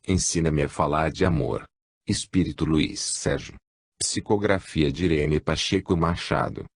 Ensina-me a falar de amor. Espírito Luiz Sérgio. Psicografia de Irene Pacheco Machado.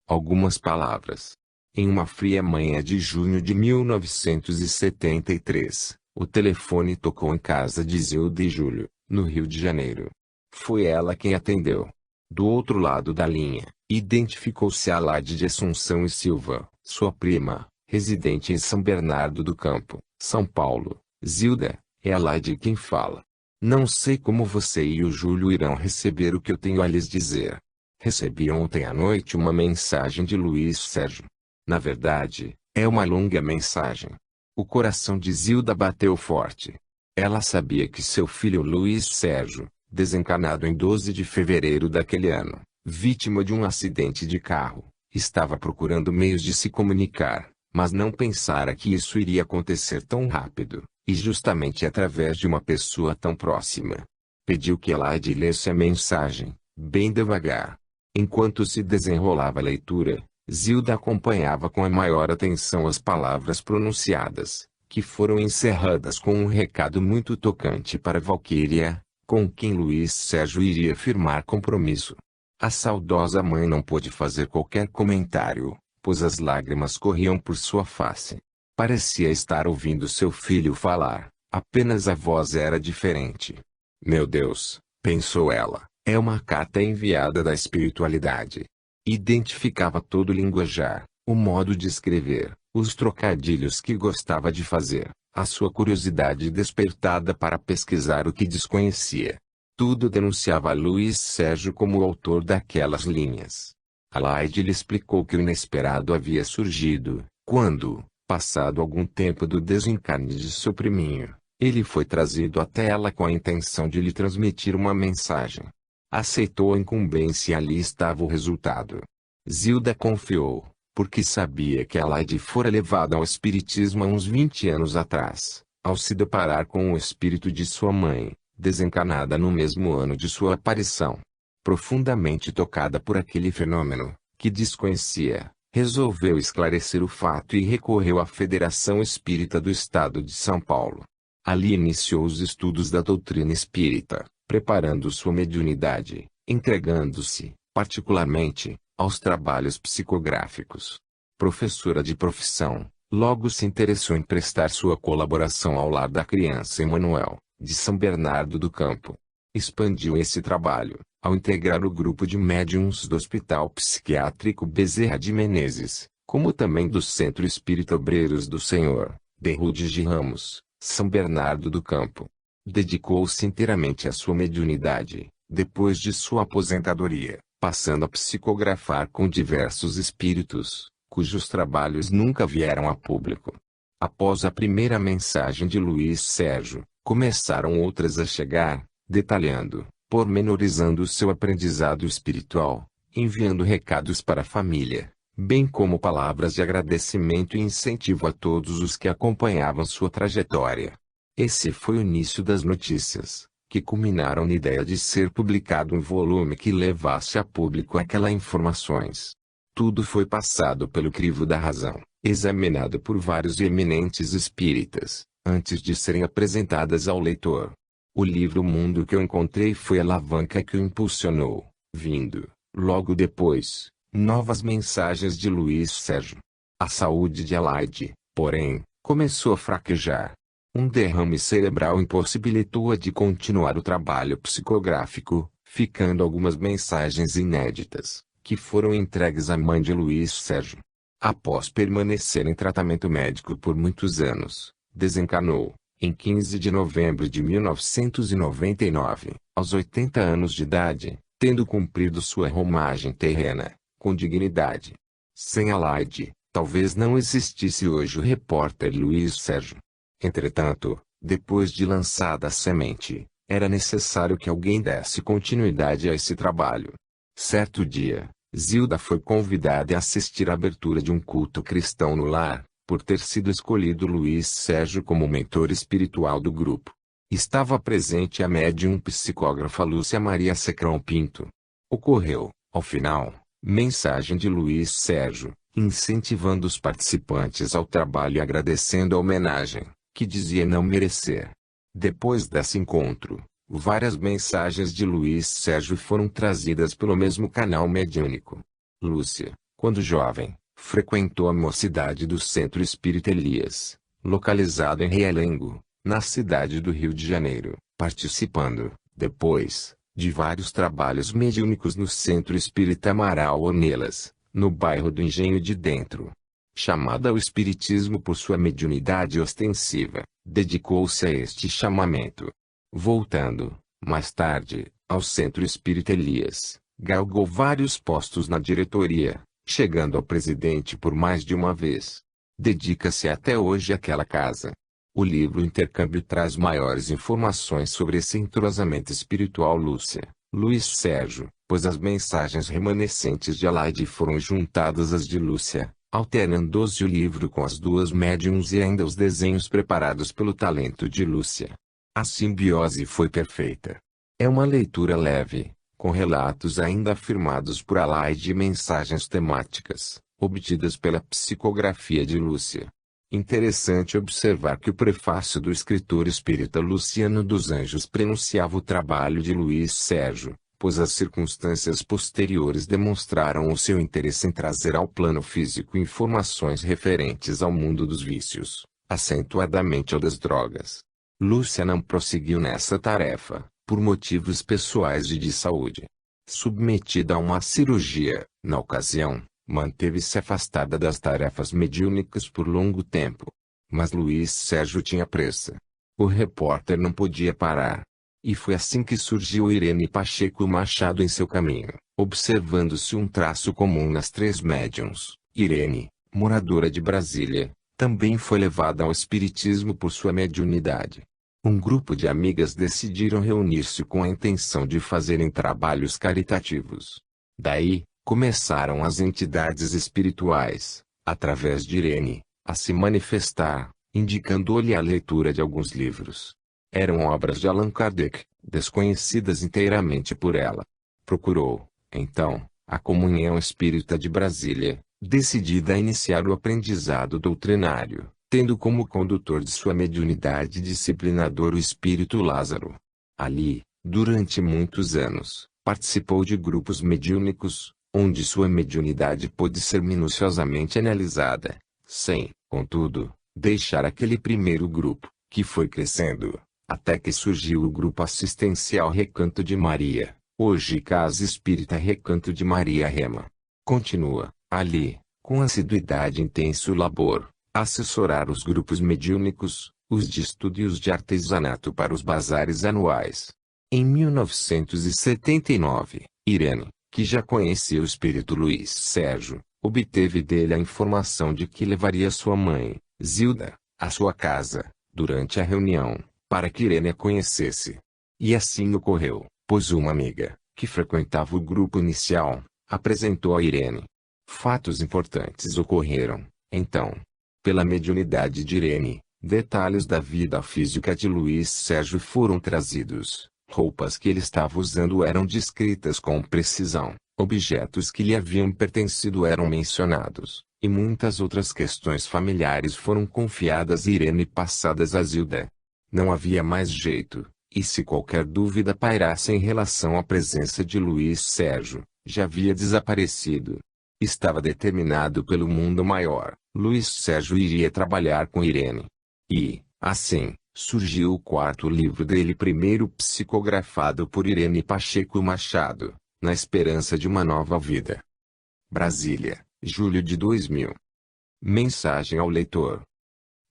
Algumas palavras. Em uma fria manhã de junho de 1973, o telefone tocou em casa de Zilda e Júlio, no Rio de Janeiro. Foi ela quem atendeu. Do outro lado da linha, identificou-se a Laide de Assunção e Silva, sua prima, residente em São Bernardo do Campo, São Paulo. Zilda, é a Laide quem fala. Não sei como você e o Júlio irão receber o que eu tenho a lhes dizer. Recebi ontem à noite uma mensagem de Luiz Sérgio. Na verdade, é uma longa mensagem. O coração de Zilda bateu forte. Ela sabia que seu filho Luiz Sérgio, desencarnado em 12 de fevereiro daquele ano, vítima de um acidente de carro, estava procurando meios de se comunicar, mas não pensara que isso iria acontecer tão rápido, e justamente através de uma pessoa tão próxima. Pediu que Laide lesse a mensagem, bem devagar. Enquanto se desenrolava a leitura, Zilda acompanhava com a maior atenção as palavras pronunciadas, que foram encerradas com um recado muito tocante para Valquíria, com quem Luiz Sérgio iria firmar compromisso. A saudosa mãe não pôde fazer qualquer comentário, pois as lágrimas corriam por sua face. Parecia estar ouvindo seu filho falar, apenas a voz era diferente. Meu Deus, pensou ela, é uma carta enviada da espiritualidade. Identificava todo o linguajar, o modo de escrever, os trocadilhos que gostava de fazer, a sua curiosidade despertada para pesquisar o que desconhecia. Tudo denunciava a Luiz Sérgio como o autor daquelas linhas. A Laide lhe explicou que o inesperado havia surgido, quando, passado algum tempo do desencarne de seu priminho, ele foi trazido até ela com a intenção de lhe transmitir uma mensagem. Aceitou a incumbência e ali estava o resultado. Zilda confiou, porque sabia que a Laide fora levada ao espiritismo há uns 20 anos atrás, ao se deparar com o espírito de sua mãe, desencarnada no mesmo ano de sua aparição. Profundamente tocada por aquele fenômeno, que desconhecia, resolveu esclarecer o fato e recorreu à Federação Espírita do Estado de São Paulo. Ali iniciou os estudos da doutrina espírita, preparando sua mediunidade, entregando-se, particularmente, aos trabalhos psicográficos. Professora de profissão, logo se interessou em prestar sua colaboração ao lar da criança Emanuel, de São Bernardo do Campo. Expandiu esse trabalho, ao integrar o grupo de médiuns do Hospital Psiquiátrico Bezerra de Menezes, como também do Centro Espírita Obreiros do Senhor, de Rudes de Ramos, São Bernardo do Campo. Dedicou-se inteiramente à sua mediunidade, depois de sua aposentadoria, passando a psicografar com diversos espíritos, cujos trabalhos nunca vieram a público. Após a primeira mensagem de Luiz Sérgio, começaram outras a chegar, detalhando, pormenorizando o seu aprendizado espiritual, enviando recados para a família, bem como palavras de agradecimento e incentivo a todos os que acompanhavam sua trajetória. Esse foi o início das notícias, que culminaram na ideia de ser publicado um volume que levasse a público aquelas informações. Tudo foi passado pelo crivo da razão, examinado por vários eminentes espíritas, antes de serem apresentadas ao leitor. O livro Mundo que eu encontrei foi a alavanca que o impulsionou, vindo, logo depois, novas mensagens de Luiz Sérgio. A saúde de Laide, porém, começou a fraquejar. Um derrame cerebral impossibilitou-a de continuar o trabalho psicográfico, ficando algumas mensagens inéditas, que foram entregues à mãe de Luiz Sérgio. Após permanecer em tratamento médico por muitos anos, desencarnou, em 15 de novembro de 1999, aos 80 anos de idade, tendo cumprido sua romagem terrena, com dignidade. Sem a Laide, talvez não existisse hoje o repórter Luiz Sérgio. Entretanto, depois de lançada a semente, era necessário que alguém desse continuidade a esse trabalho. Certo dia, Zilda foi convidada a assistir à abertura de um culto cristão no lar, por ter sido escolhido Luiz Sérgio como mentor espiritual do grupo. Estava presente a médium psicógrafa Lúcia Maria Secrão Pinto. Ocorreu, ao final, mensagem de Luiz Sérgio, incentivando os participantes ao trabalho e agradecendo a homenagem, que dizia não merecer. Depois desse encontro, várias mensagens de Luiz Sérgio foram trazidas pelo mesmo canal mediúnico. Lúcia, quando jovem, frequentou a mocidade do Centro Espírita Elias, localizado em Realengo, na cidade do Rio de Janeiro, participando, depois, de vários trabalhos mediúnicos no Centro Espírita Amaral Ornelas, no bairro do Engenho de Dentro. Chamada ao espiritismo por sua mediunidade ostensiva, dedicou-se a este chamamento. Voltando, mais tarde, ao Centro Espírita Elias, galgou vários postos na diretoria, chegando ao presidente por mais de uma vez. Dedica-se até hoje àquela casa. O livro Intercâmbio traz maiores informações sobre esse entrosamento espiritual Lúcia, Luiz Sérgio, pois as mensagens remanescentes de Alaide foram juntadas às de Lúcia, alternando-se o livro com as duas médiums e ainda os desenhos preparados pelo talento de Lúcia. A simbiose foi perfeita. É uma leitura leve, com relatos ainda afirmados por Alaide e mensagens temáticas, obtidas pela psicografia de Lúcia. Interessante observar que o prefácio do escritor espírita Luciano dos Anjos prenunciava o trabalho de Luiz Sérgio, pois as circunstâncias posteriores demonstraram o seu interesse em trazer ao plano físico informações referentes ao mundo dos vícios, acentuadamente ao das drogas. Lúcia não prosseguiu nessa tarefa, por motivos pessoais e de saúde. Submetida a uma cirurgia, na ocasião, manteve-se afastada das tarefas mediúnicas por longo tempo. Mas Luiz Sérgio tinha pressa. O repórter não podia parar. E foi assim que surgiu Irene Pacheco Machado em seu caminho, observando-se um traço comum nas três médiuns. Irene, moradora de Brasília, também foi levada ao espiritismo por sua mediunidade. Um grupo de amigas decidiram reunir-se com a intenção de fazerem trabalhos caritativos. Daí, começaram as entidades espirituais, através de Irene, a se manifestar, indicando-lhe a leitura de alguns livros. Eram obras de Allan Kardec, desconhecidas inteiramente por ela. Procurou, então, a Comunhão Espírita de Brasília, decidida a iniciar o aprendizado doutrinário, tendo como condutor de sua mediunidade disciplinador o espírito Lázaro. Ali, durante muitos anos, participou de grupos mediúnicos, onde sua mediunidade pôde ser minuciosamente analisada, sem, contudo, deixar aquele primeiro grupo, que foi crescendo, até que surgiu o grupo assistencial Recanto de Maria, hoje Casa Espírita Recanto de Maria Rema. Continua, ali, com assiduidade e intenso labor, assessorar os grupos mediúnicos, os de estudo e os de artesanato para os bazares anuais. Em 1979, Irene, que já conhecia o espírito Luiz Sérgio, obteve dele a informação de que levaria sua mãe, Zilda, à sua casa, durante a reunião, para que Irene a conhecesse. E assim ocorreu, pois uma amiga, que frequentava o grupo inicial, apresentou a Irene. Fatos importantes ocorreram, então. Pela mediunidade de Irene, detalhes da vida física de Luiz Sérgio foram trazidos. Roupas que ele estava usando eram descritas com precisão, objetos que lhe haviam pertencido eram mencionados, e muitas outras questões familiares foram confiadas a Irene e passadas a Zilda. Não havia mais jeito, e se qualquer dúvida pairasse em relação à presença de Luiz Sérgio, já havia desaparecido. Estava determinado pelo mundo maior, Luiz Sérgio iria trabalhar com Irene. E, assim, surgiu o quarto livro dele, primeiro psicografado por Irene Pacheco Machado, Na Esperança de uma Nova Vida. Brasília, julho de 2000. Mensagem ao leitor.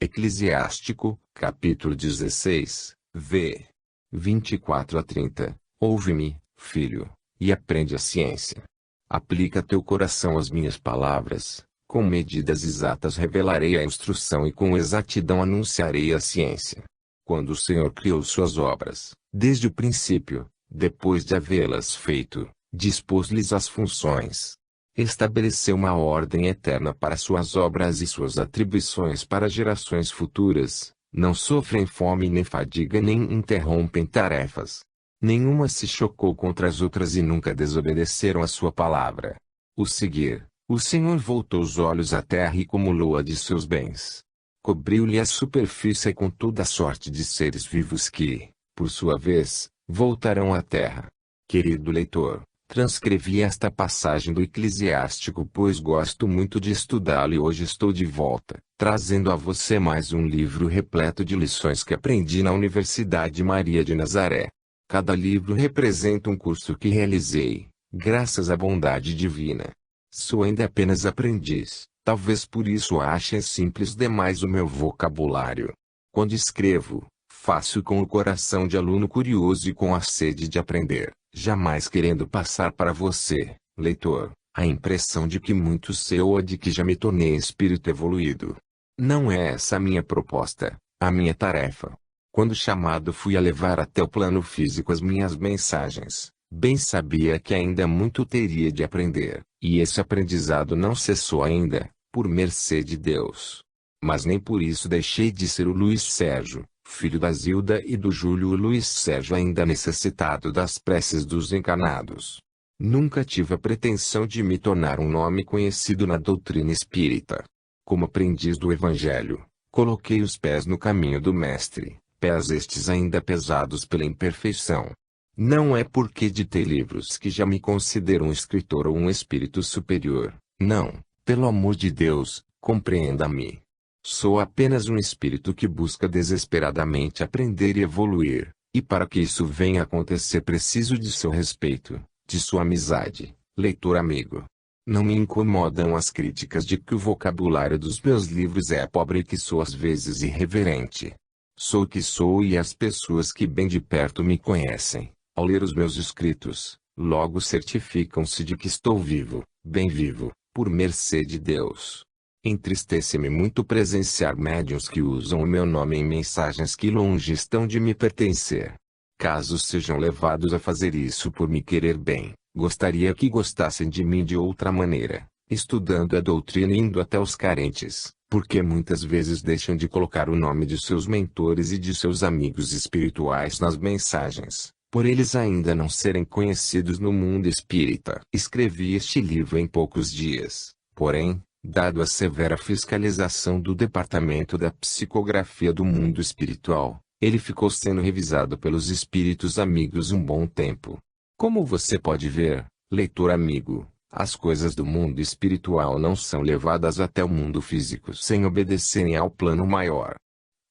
Eclesiástico, capítulo 16, v. 24 a 30. Ouve-me, filho, e aprende a ciência. Aplica teu coração às minhas palavras, com medidas exatas revelarei a instrução e com exatidão anunciarei a ciência. Quando o Senhor criou suas obras, desde o princípio, depois de havê-las feito, dispôs-lhes as funções. Estabeleceu uma ordem eterna para suas obras e suas atribuições para gerações futuras, não sofrem fome nem fadiga nem interrompem tarefas. Nenhuma se chocou contra as outras e nunca desobedeceram a sua palavra. O seguir, o Senhor voltou os olhos à terra e cumulou-a de seus bens. cobriu-lhe a superfície com toda a sorte de seres vivos que, por sua vez, voltarão à terra. Querido leitor, transcrevi esta passagem do Eclesiástico pois gosto muito de estudá-lo e hoje estou de volta, trazendo a você mais um livro repleto de lições que aprendi na Universidade Maria de Nazaré. Cada livro representa um curso que realizei, graças à bondade divina. Sou ainda apenas aprendiz, talvez por isso ache simples demais o meu vocabulário. Quando escrevo, faço com o coração de aluno curioso e com a sede de aprender, jamais querendo passar para você, leitor, a impressão de que muito sei ou de que já me tornei espírito evoluído. Não é essa a minha proposta, a minha tarefa. Quando chamado fui a levar até o plano físico as minhas mensagens, bem sabia que ainda muito teria de aprender, e esse aprendizado não cessou ainda, por mercê de Deus. Mas nem por isso deixei de ser o Luiz Sérgio, filho da Zilda e do Júlio. O Luiz Sérgio ainda necessitado das preces dos encarnados. Nunca tive a pretensão de me tornar um nome conhecido na doutrina espírita. Como aprendiz do Evangelho, coloquei os pés no caminho do Mestre, pés estes ainda pesados pela imperfeição. Não é porque ditei livros que já me considero um escritor ou um espírito superior, não, pelo amor de Deus, compreenda-me. Sou apenas um espírito que busca desesperadamente aprender e evoluir, e para que isso venha a acontecer preciso de seu respeito, de sua amizade, leitor amigo. Não me incomodam as críticas de que o vocabulário dos meus livros é pobre e que sou às vezes irreverente. Sou o que sou e as pessoas que bem de perto me conhecem, ao ler os meus escritos, logo certificam-se de que estou vivo, bem vivo, por mercê de Deus. Entristece-me muito presenciar médiuns que usam o meu nome em mensagens que longe estão de me pertencer. Caso sejam levados a fazer isso por me querer bem, gostaria que gostassem de mim de outra maneira, estudando a doutrina e indo até os carentes, porque muitas vezes deixam de colocar o nome de seus mentores e de seus amigos espirituais nas mensagens, por eles ainda não serem conhecidos no mundo espírita. Escrevi este livro em poucos dias, porém, dado a severa fiscalização do Departamento da Psicografia do Mundo Espiritual, ele ficou sendo revisado pelos espíritos amigos um bom tempo. Como você pode ver, leitor amigo, as coisas do mundo espiritual não são levadas até o mundo físico sem obedecerem ao plano maior.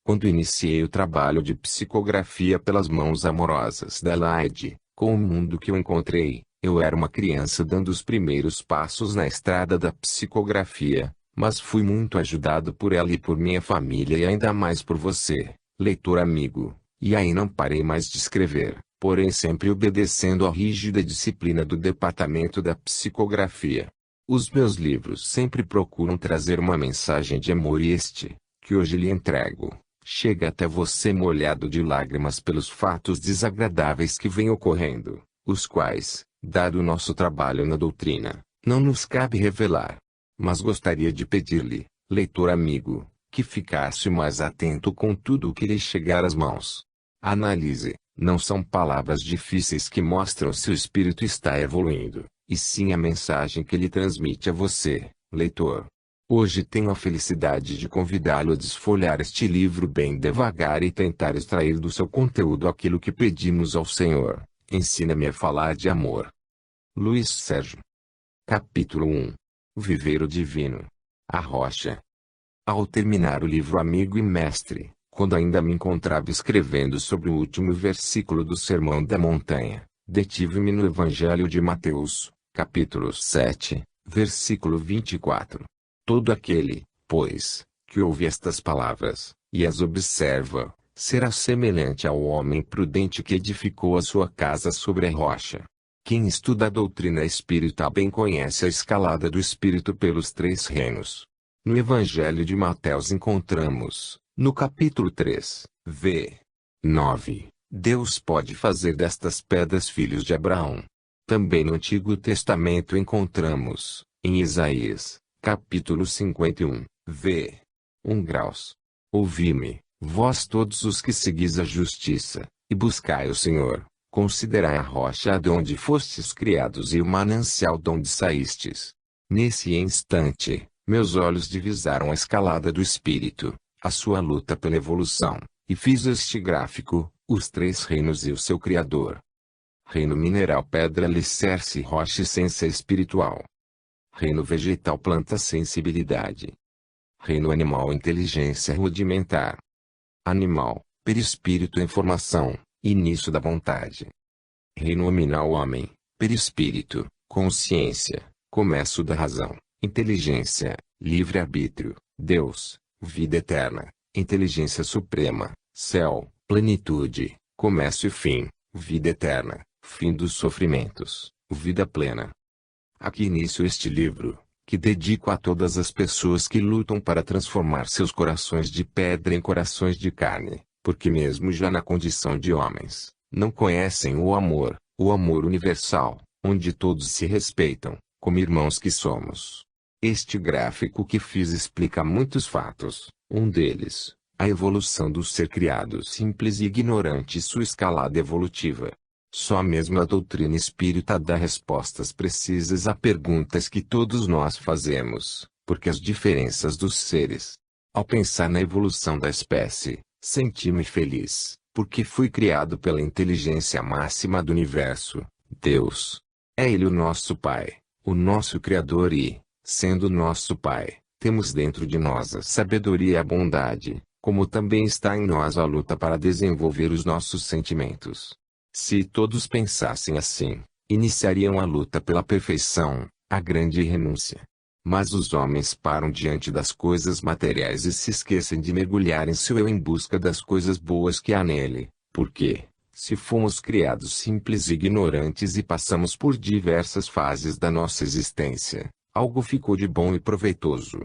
Quando iniciei o trabalho de psicografia pelas mãos amorosas da Laide, com o mundo que eu encontrei, eu era uma criança dando os primeiros passos na estrada da psicografia, mas fui muito ajudado por ela e por minha família e ainda mais por você, leitor amigo, e aí não parei mais de escrever, porém sempre obedecendo à rígida disciplina do Departamento da Psicografia. Os meus livros sempre procuram trazer uma mensagem de amor e este, que hoje lhe entrego, chega até você molhado de lágrimas pelos fatos desagradáveis que vêm ocorrendo, os quais, dado o nosso trabalho na doutrina, não nos cabe revelar. Mas gostaria de pedir-lhe, leitor amigo, que ficasse mais atento com tudo o que lhe chegar às mãos. Analise, não são palavras difíceis que mostram se o espírito está evoluindo, e sim a mensagem que ele transmite a você, leitor. Hoje tenho a felicidade de convidá-lo a desfolhar este livro bem devagar e tentar extrair do seu conteúdo aquilo que pedimos ao Senhor. Ensina-me a falar de amor. Luiz Sérgio. Capítulo 1. O Viveiro Divino. A Rocha. Ao terminar o livro Amigo e Mestre, quando ainda me encontrava escrevendo sobre o último versículo do Sermão da Montanha, detive-me no Evangelho de Mateus, capítulo 7, versículo 24. Todo aquele, pois, que ouve estas palavras, e as observa, será semelhante ao homem prudente que edificou a sua casa sobre a rocha. Quem estuda a doutrina espírita bem conhece a escalada do espírito pelos três reinos. No Evangelho de Mateus encontramos, no capítulo 3, v. 9, Deus pode fazer destas pedras filhos de Abraão. Também no Antigo Testamento encontramos, em Isaías, capítulo 51, v. 1 graus. Ouvi-me, vós todos os que seguis a justiça, e buscai o Senhor, considerai a rocha de onde fostes criados e o manancial de onde saístes. Nesse instante, meus olhos divisaram a escalada do Espírito, a sua luta pela evolução, e fiz este gráfico, os três reinos e o seu criador. Reino mineral, pedra, alicerce, rocha, essência espiritual. Reino vegetal, planta, sensibilidade. Reino animal, inteligência rudimentar. Animal, perispírito, informação, início da vontade. Reino nominal, homem, perispírito, consciência, começo da razão, inteligência, livre-arbítrio, Deus, vida eterna, inteligência suprema, céu, plenitude, começo e fim, vida eterna, fim dos sofrimentos, vida plena. Aqui inicio este livro, que dedico a todas as pessoas que lutam para transformar seus corações de pedra em corações de carne, porque mesmo já na condição de homens, não conhecem o amor universal, onde todos se respeitam, como irmãos que somos. Este gráfico que fiz explica muitos fatos, um deles, a evolução do ser criado simples e ignorante e sua escalada evolutiva. Só mesmo a doutrina espírita dá respostas precisas a perguntas que todos nós fazemos, porque as diferenças dos seres. Ao pensar na evolução da espécie, senti-me feliz, porque fui criado pela inteligência máxima do universo, Deus. É Ele o nosso Pai, o nosso Criador e, sendo nosso Pai, temos dentro de nós a sabedoria e a bondade, como também está em nós a luta para desenvolver os nossos sentimentos. Se todos pensassem assim, iniciariam a luta pela perfeição, a grande renúncia. Mas os homens param diante das coisas materiais e se esquecem de mergulhar em seu eu em busca das coisas boas que há nele, porque, se fomos criados simples e ignorantes e passamos por diversas fases da nossa existência, algo ficou de bom e proveitoso.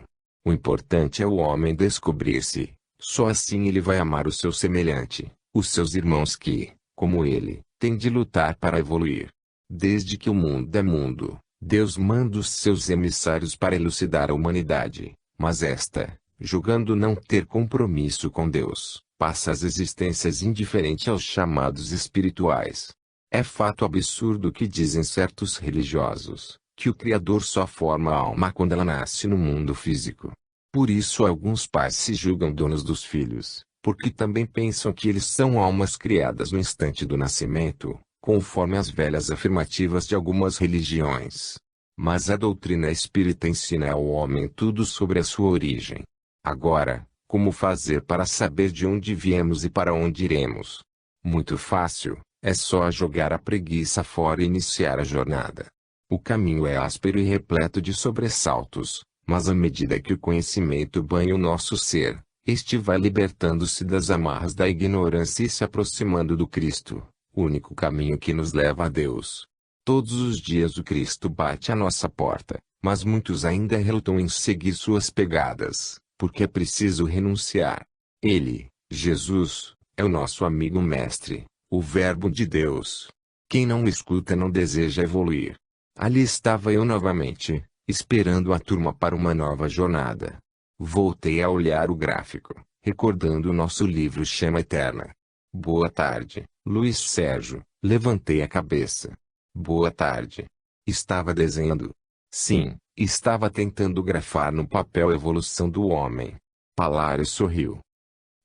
O importante é o homem descobrir-se, só assim ele vai amar o seu semelhante, os seus irmãos que, como ele, tem de lutar para evoluir. Desde que o mundo é mundo, Deus manda os seus emissários para elucidar a humanidade, mas esta, julgando não ter compromisso com Deus, passa as existências indiferente aos chamados espirituais. É fato absurdo que dizem certos religiosos, que o Criador só forma a alma quando ela nasce no mundo físico. Por isso alguns pais se julgam donos dos filhos, porque também pensam que eles são almas criadas no instante do nascimento, conforme as velhas afirmativas de algumas religiões. Mas a doutrina espírita ensina ao homem tudo sobre a sua origem. Agora, como fazer para saber de onde viemos e para onde iremos? Muito fácil, é só jogar a preguiça fora e iniciar a jornada. O caminho é áspero e repleto de sobressaltos, mas à medida que o conhecimento banha o nosso ser, este vai libertando-se das amarras da ignorância e se aproximando do Cristo, o único caminho que nos leva a Deus. Todos os dias o Cristo bate à nossa porta, mas muitos ainda relutam em seguir suas pegadas, porque é preciso renunciar. Ele, Jesus, é o nosso amigo mestre, o Verbo de Deus. Quem não escuta não deseja evoluir. Ali estava eu novamente, esperando a turma para uma nova jornada. Voltei a olhar o gráfico, recordando o nosso livro Chama Eterna. Boa tarde, Luiz Sérgio. Levantei a cabeça. Boa tarde. Estava desenhando. Sim, estava tentando grafar no papel a evolução do homem. Palário sorriu.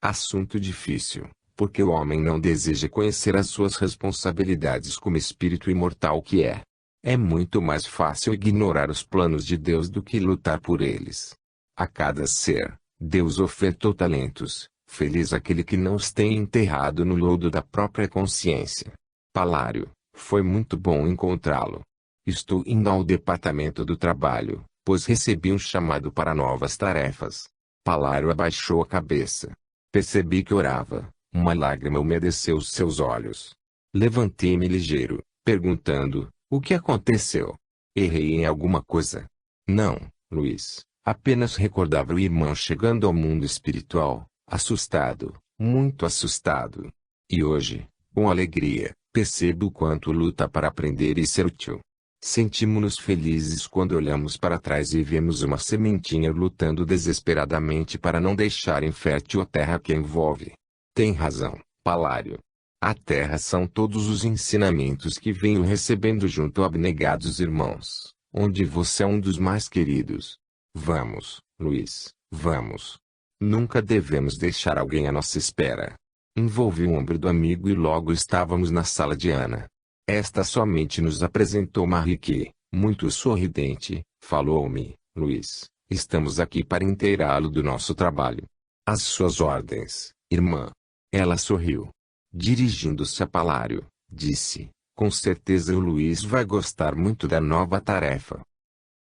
Assunto difícil, porque o homem não deseja conhecer as suas responsabilidades como espírito imortal que é. É muito mais fácil ignorar os planos de Deus do que lutar por eles. A cada ser, Deus ofertou talentos, feliz aquele que não os tem enterrado no lodo da própria consciência. Palário, foi muito bom encontrá-lo. Estou indo ao departamento do trabalho, pois recebi um chamado para novas tarefas. Palário abaixou a cabeça. Percebi que orava, uma lágrima umedeceu os seus olhos. Levantei-me ligeiro, perguntando, o que aconteceu? Errei em alguma coisa? Não, Luiz. Apenas recordava o irmão chegando ao mundo espiritual, assustado, muito assustado. E hoje, com alegria, percebo o quanto luta para aprender e ser útil. Sentimos-nos felizes quando olhamos para trás e vemos uma sementinha lutando desesperadamente para não deixar infértil a terra que a envolve. Tem razão, Palário. A terra são todos os ensinamentos que venho recebendo junto a abnegados irmãos, onde você é um dos mais queridos. Vamos, Luiz, vamos. Nunca devemos deixar alguém à nossa espera. Envolvi o ombro do amigo e logo estávamos na sala de Ana. Esta somente nos apresentou Marie que, muito sorridente, falou-me: Luiz, estamos aqui para inteirá-lo do nosso trabalho. Às suas ordens, irmã. Ela sorriu. Dirigindo-se a Palário, disse: com certeza o Luiz vai gostar muito da nova tarefa.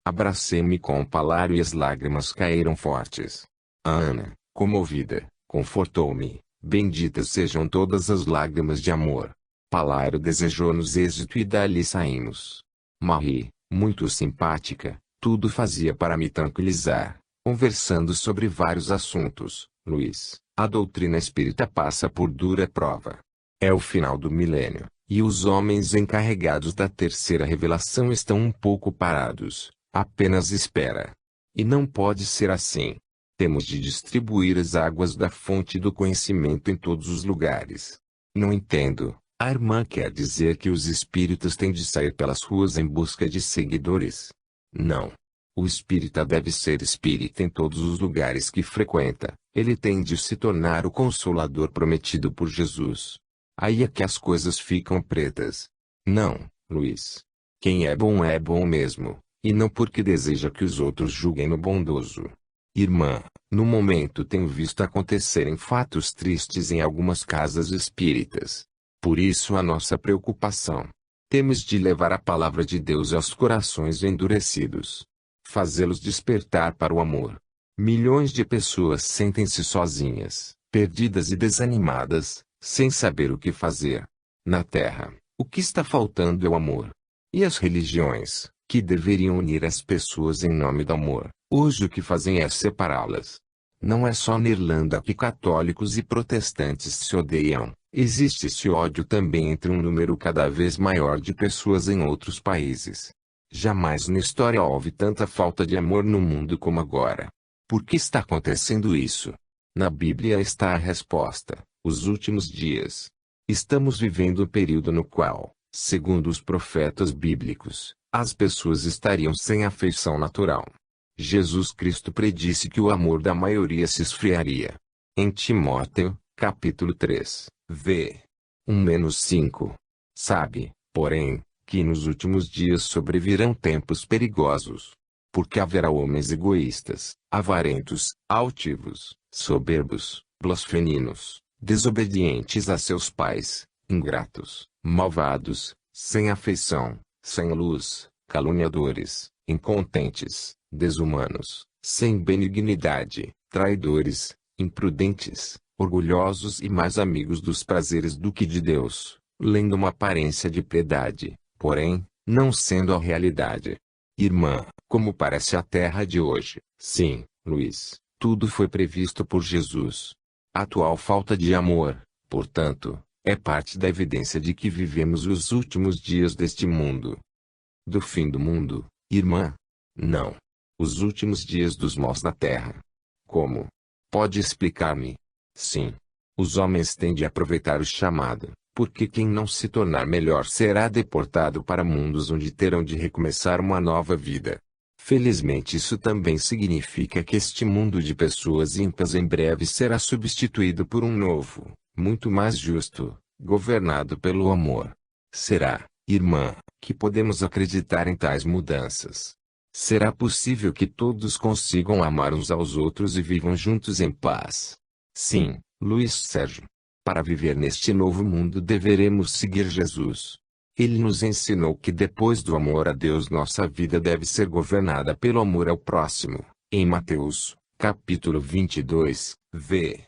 Abracei-me com o Palário e as lágrimas caíram fortes. A Ana, comovida, confortou-me: benditas sejam todas as lágrimas de amor. Palário desejou-nos êxito e dali saímos. Marie, muito simpática, tudo fazia para me tranquilizar, conversando sobre vários assuntos. Luiz, a doutrina espírita passa por dura prova. É o final do milênio, e os homens encarregados da terceira revelação estão um pouco parados, apenas espera. E não pode ser assim. Temos de distribuir as águas da fonte do conhecimento em todos os lugares. Não entendo. A irmã quer dizer que os espíritas têm de sair pelas ruas em busca de seguidores? Não. O espírita deve ser espírita em todos os lugares que frequenta. Ele tem de se tornar o consolador prometido por Jesus. Aí é que as coisas ficam pretas. Não, Luiz. Quem é bom mesmo, e não porque deseja que os outros julguem-no bondoso. Irmã, no momento tenho visto acontecerem fatos tristes em algumas casas espíritas. Por isso a nossa preocupação. Temos de levar a palavra de Deus aos corações endurecidos. Fazê-los despertar para o amor. Milhões de pessoas sentem-se sozinhas, perdidas e desanimadas, sem saber o que fazer. Na Terra, o que está faltando é o amor. E as religiões, que deveriam unir as pessoas em nome do amor, hoje o que fazem é separá-las. Não é só na Irlanda que católicos e protestantes se odeiam. Existe esse ódio também entre um número cada vez maior de pessoas em outros países. Jamais na história houve tanta falta de amor no mundo como agora. Por que está acontecendo isso? Na Bíblia está a resposta: os últimos dias. Estamos vivendo um período no qual, segundo os profetas bíblicos, as pessoas estariam sem afeição natural. Jesus Cristo predisse que o amor da maioria se esfriaria. Em Timóteo, capítulo 3, v. 1-5. Sabe, porém, que nos últimos dias sobrevirão tempos perigosos. Porque haverá homens egoístas, avarentos, altivos, soberbos, blasfeminos, desobedientes a seus pais, ingratos, malvados, sem afeição, sem luz, caluniadores, incontentes, desumanos, sem benignidade, traidores, imprudentes, orgulhosos e mais amigos dos prazeres do que de Deus, lendo uma aparência de piedade, porém, não sendo a realidade. Irmã, como parece a terra de hoje? Sim, Luiz, tudo foi previsto por Jesus. A atual falta de amor, portanto, é parte da evidência de que vivemos os últimos dias deste mundo. Do fim do mundo, irmã? Não. Os últimos dias dos maus na terra. Como? Pode explicar-me? Sim. Os homens têm de aproveitar o chamado, porque quem não se tornar melhor será deportado para mundos onde terão de recomeçar uma nova vida. Felizmente isso também significa que este mundo de pessoas ímpias em breve será substituído por um novo, muito mais justo, governado pelo amor. Será, irmã, que podemos acreditar em tais mudanças? Será possível que todos consigam amar uns aos outros e vivam juntos em paz? Sim, Luiz Sérgio. Para viver neste novo mundo deveremos seguir Jesus. Ele nos ensinou que depois do amor a Deus nossa vida deve ser governada pelo amor ao próximo, em Mateus, capítulo 22, v.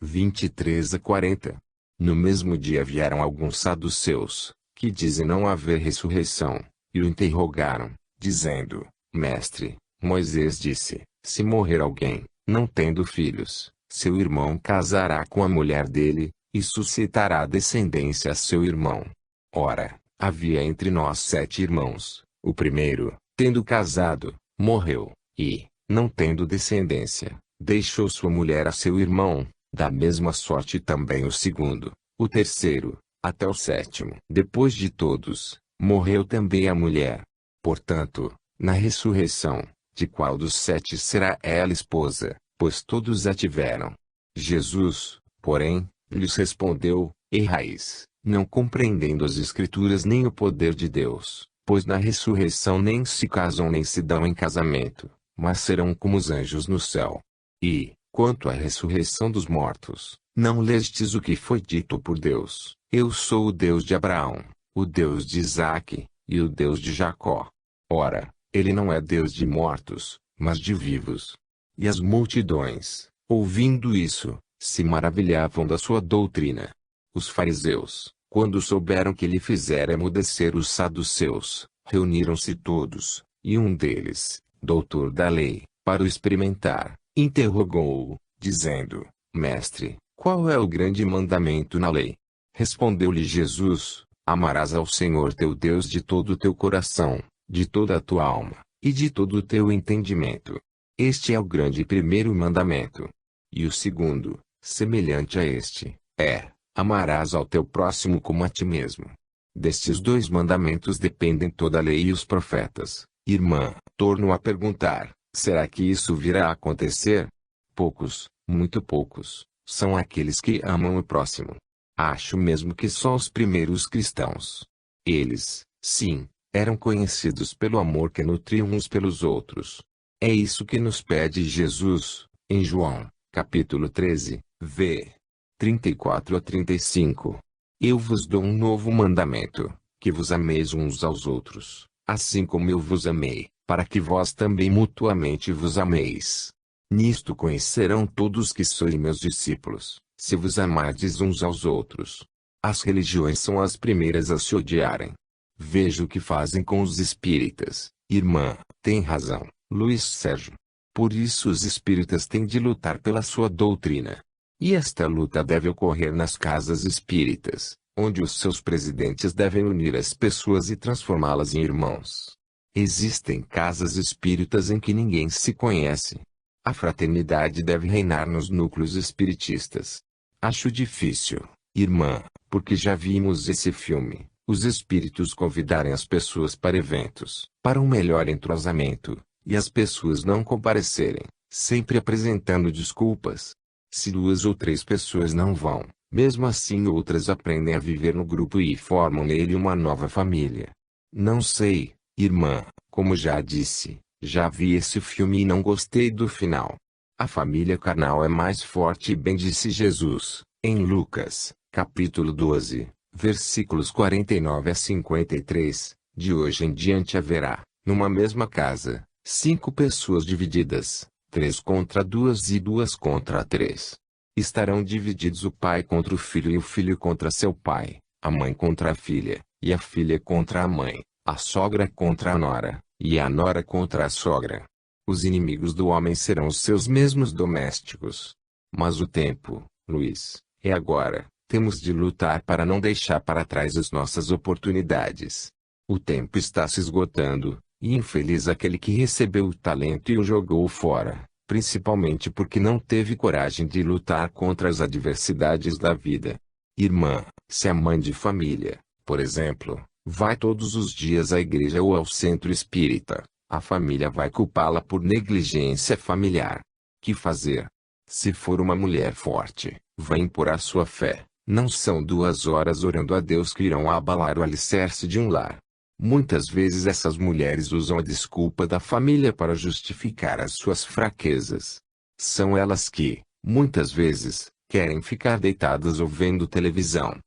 23-40. No mesmo dia vieram alguns saduceus, que dizem não haver ressurreição, e o interrogaram, dizendo: Mestre, Moisés disse, se morrer alguém, não tendo filhos, seu irmão casará com a mulher dele, e suscitará descendência a seu irmão. Ora, havia entre nós 7 irmãos. O primeiro, tendo casado, morreu, e, não tendo descendência, deixou sua mulher a seu irmão. Da mesma sorte também o segundo, o terceiro, até o sétimo. Depois de todos, morreu também a mulher. Portanto, na ressurreição, de qual dos 7 será ela esposa? pois todos a tiveram. Jesus, porém, lhes respondeu: errais, não compreendendo as Escrituras nem o poder de Deus, pois na ressurreição nem se casam nem se dão em casamento, mas serão como os anjos no céu. E, quanto à ressurreição dos mortos, não lestes o que foi dito por Deus: eu sou o Deus de Abraão, o Deus de Isaque, e o Deus de Jacó. Ora, ele não é Deus de mortos, mas de vivos. E as multidões, ouvindo isso, se maravilhavam da sua doutrina. Os fariseus, quando souberam que ele fizera emudecer os saduceus, reuniram-se todos, e um deles, doutor da lei, para o experimentar, interrogou-o, dizendo: Mestre, qual é o grande mandamento na lei? Respondeu-lhe Jesus: amarás ao Senhor teu Deus de todo o teu coração, de toda a tua alma, e de todo o teu entendimento. Este é o grande e primeiro mandamento. E o segundo, semelhante a este, é: amarás ao teu próximo como a ti mesmo. Destes dois mandamentos dependem toda a lei e os profetas. Irmã, torno a perguntar: será que isso virá a acontecer? Poucos, muito poucos, são aqueles que amam o próximo. Acho mesmo que só os primeiros cristãos. Eles, sim, eram conhecidos pelo amor que nutriam uns pelos outros. É isso que nos pede Jesus, em João, capítulo 13, v. 34 a 35. Eu vos dou um novo mandamento, que vos ameis uns aos outros, assim como eu vos amei, para que vós também mutuamente vos ameis. Nisto conhecerão todos que sois meus discípulos, se vos amardes uns aos outros. As religiões são as primeiras a se odiarem. Veja o que fazem com os espíritas. Irmã, tem razão, Luiz Sérgio. Por isso os espíritas têm de lutar pela sua doutrina. E esta luta deve ocorrer nas casas espíritas, onde os seus presidentes devem unir as pessoas e transformá-las em irmãos. Existem casas espíritas em que ninguém se conhece. A fraternidade deve reinar nos núcleos espiritistas. Acho difícil, irmã, porque já vimos esse filme, os espíritos convidarem as pessoas para eventos, para um melhor entrosamento, e as pessoas não comparecerem, sempre apresentando desculpas. Se 2 ou 3 pessoas não vão, mesmo assim outras aprendem a viver no grupo e formam nele uma nova família. Não sei, irmã, como já disse, já vi esse filme e não gostei do final. A família carnal é mais forte e bem disse Jesus, em Lucas, capítulo 12, versículos 49 a 53, de hoje em diante haverá, numa mesma casa, 5 pessoas divididas, 3 contra 2 e 2 contra 3. Estarão divididos o pai contra o filho e o filho contra seu pai, a mãe contra a filha, e a filha contra a mãe, a sogra contra a nora, e a nora contra a sogra. Os inimigos do homem serão os seus mesmos domésticos. Mas o tempo, Luiz, é agora. Temos de lutar para não deixar para trás as nossas oportunidades. O tempo está se esgotando, e infeliz aquele que recebeu o talento e o jogou fora, principalmente porque não teve coragem de lutar contra as adversidades da vida. Irmã, se a mãe de família, por exemplo, vai todos os dias à igreja ou ao centro espírita, a família vai culpá-la por negligência familiar. Que fazer? Se for uma mulher forte, vai impor a sua fé. Não são 2 horas orando a Deus que irão abalar o alicerce de um lar. Muitas vezes essas mulheres usam a desculpa da família para justificar as suas fraquezas. São elas que, muitas vezes, querem ficar deitadas ou vendo televisão.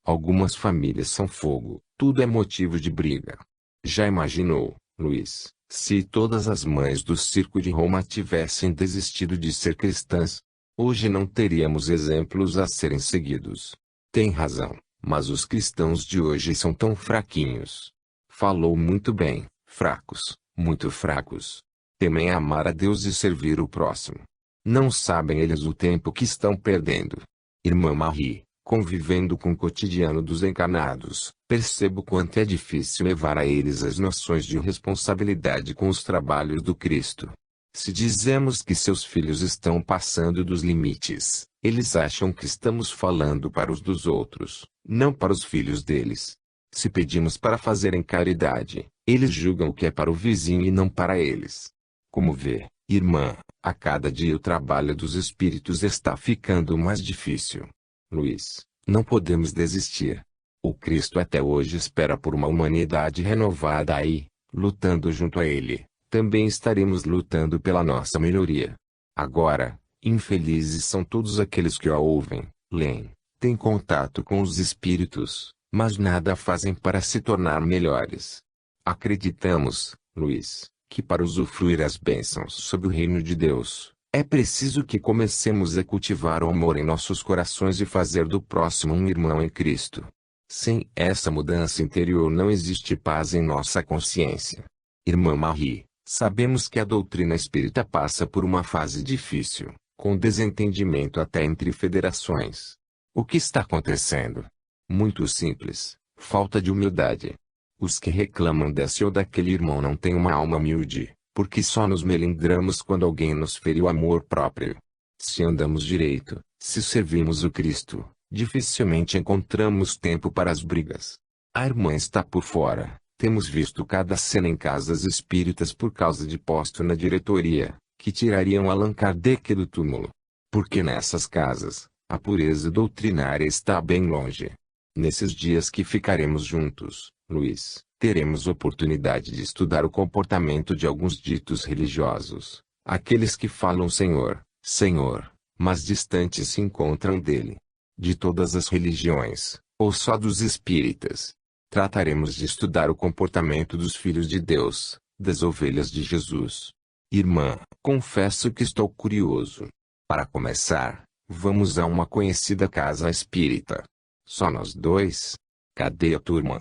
Algumas famílias são fogo, tudo é motivo de briga. Já imaginou, Luiz, se todas as mães do circo de Roma tivessem desistido de ser cristãs? Hoje não teríamos exemplos a serem seguidos. Tem razão, mas os cristãos de hoje são tão fraquinhos. Falou muito bem, fracos, muito fracos. Temem amar a Deus e servir o próximo. Não sabem eles o tempo que estão perdendo. Irmã Marie, convivendo com o cotidiano dos encarnados, percebo quanto é difícil levar a eles as noções de responsabilidade com os trabalhos do Cristo. Se dizemos que seus filhos estão passando dos limites, eles acham que estamos falando para os dos outros, não para os filhos deles. Se pedimos para fazerem caridade, eles julgam que é para o vizinho e não para eles. Como vê, Irmã, a cada dia o trabalho dos espíritos está ficando mais difícil. Luiz, não podemos desistir. O Cristo até hoje espera por uma humanidade renovada e, lutando junto a Ele, também estaremos lutando pela nossa melhoria. Agora, infelizes são todos aqueles que o ouvem, leem, têm contato com os espíritos, mas nada fazem para se tornar melhores. Acreditamos, Luiz, que para usufruir as bênçãos sob o reino de Deus, é preciso que comecemos a cultivar o amor em nossos corações e fazer do próximo um irmão em Cristo. Sem essa mudança interior não existe paz em nossa consciência. Irmã Marie, sabemos que a doutrina espírita passa por uma fase difícil, com desentendimento até entre federações. O que está acontecendo? Muito simples, falta de humildade. Os que reclamam desse ou daquele irmão não têm uma alma humilde, porque só nos melindramos quando alguém nos feriu amor próprio. Se andamos direito, se servimos o Cristo, dificilmente encontramos tempo para as brigas. A irmã está por fora. Temos visto cada cena em casas espíritas por causa de posto na diretoria, que tirariam Allan Kardec do túmulo. Porque nessas casas, a pureza doutrinária está bem longe. Nesses dias que ficaremos juntos, Luiz, teremos oportunidade de estudar o comportamento de alguns ditos religiosos, aqueles que falam Senhor, Senhor, mas distantes se encontram dele. De todas as religiões, ou só dos espíritas. Trataremos de estudar o comportamento dos filhos de Deus, das ovelhas de Jesus. Irmã, confesso que estou curioso. Para começar, vamos a uma conhecida casa espírita. Só nós dois? Cadê a turma?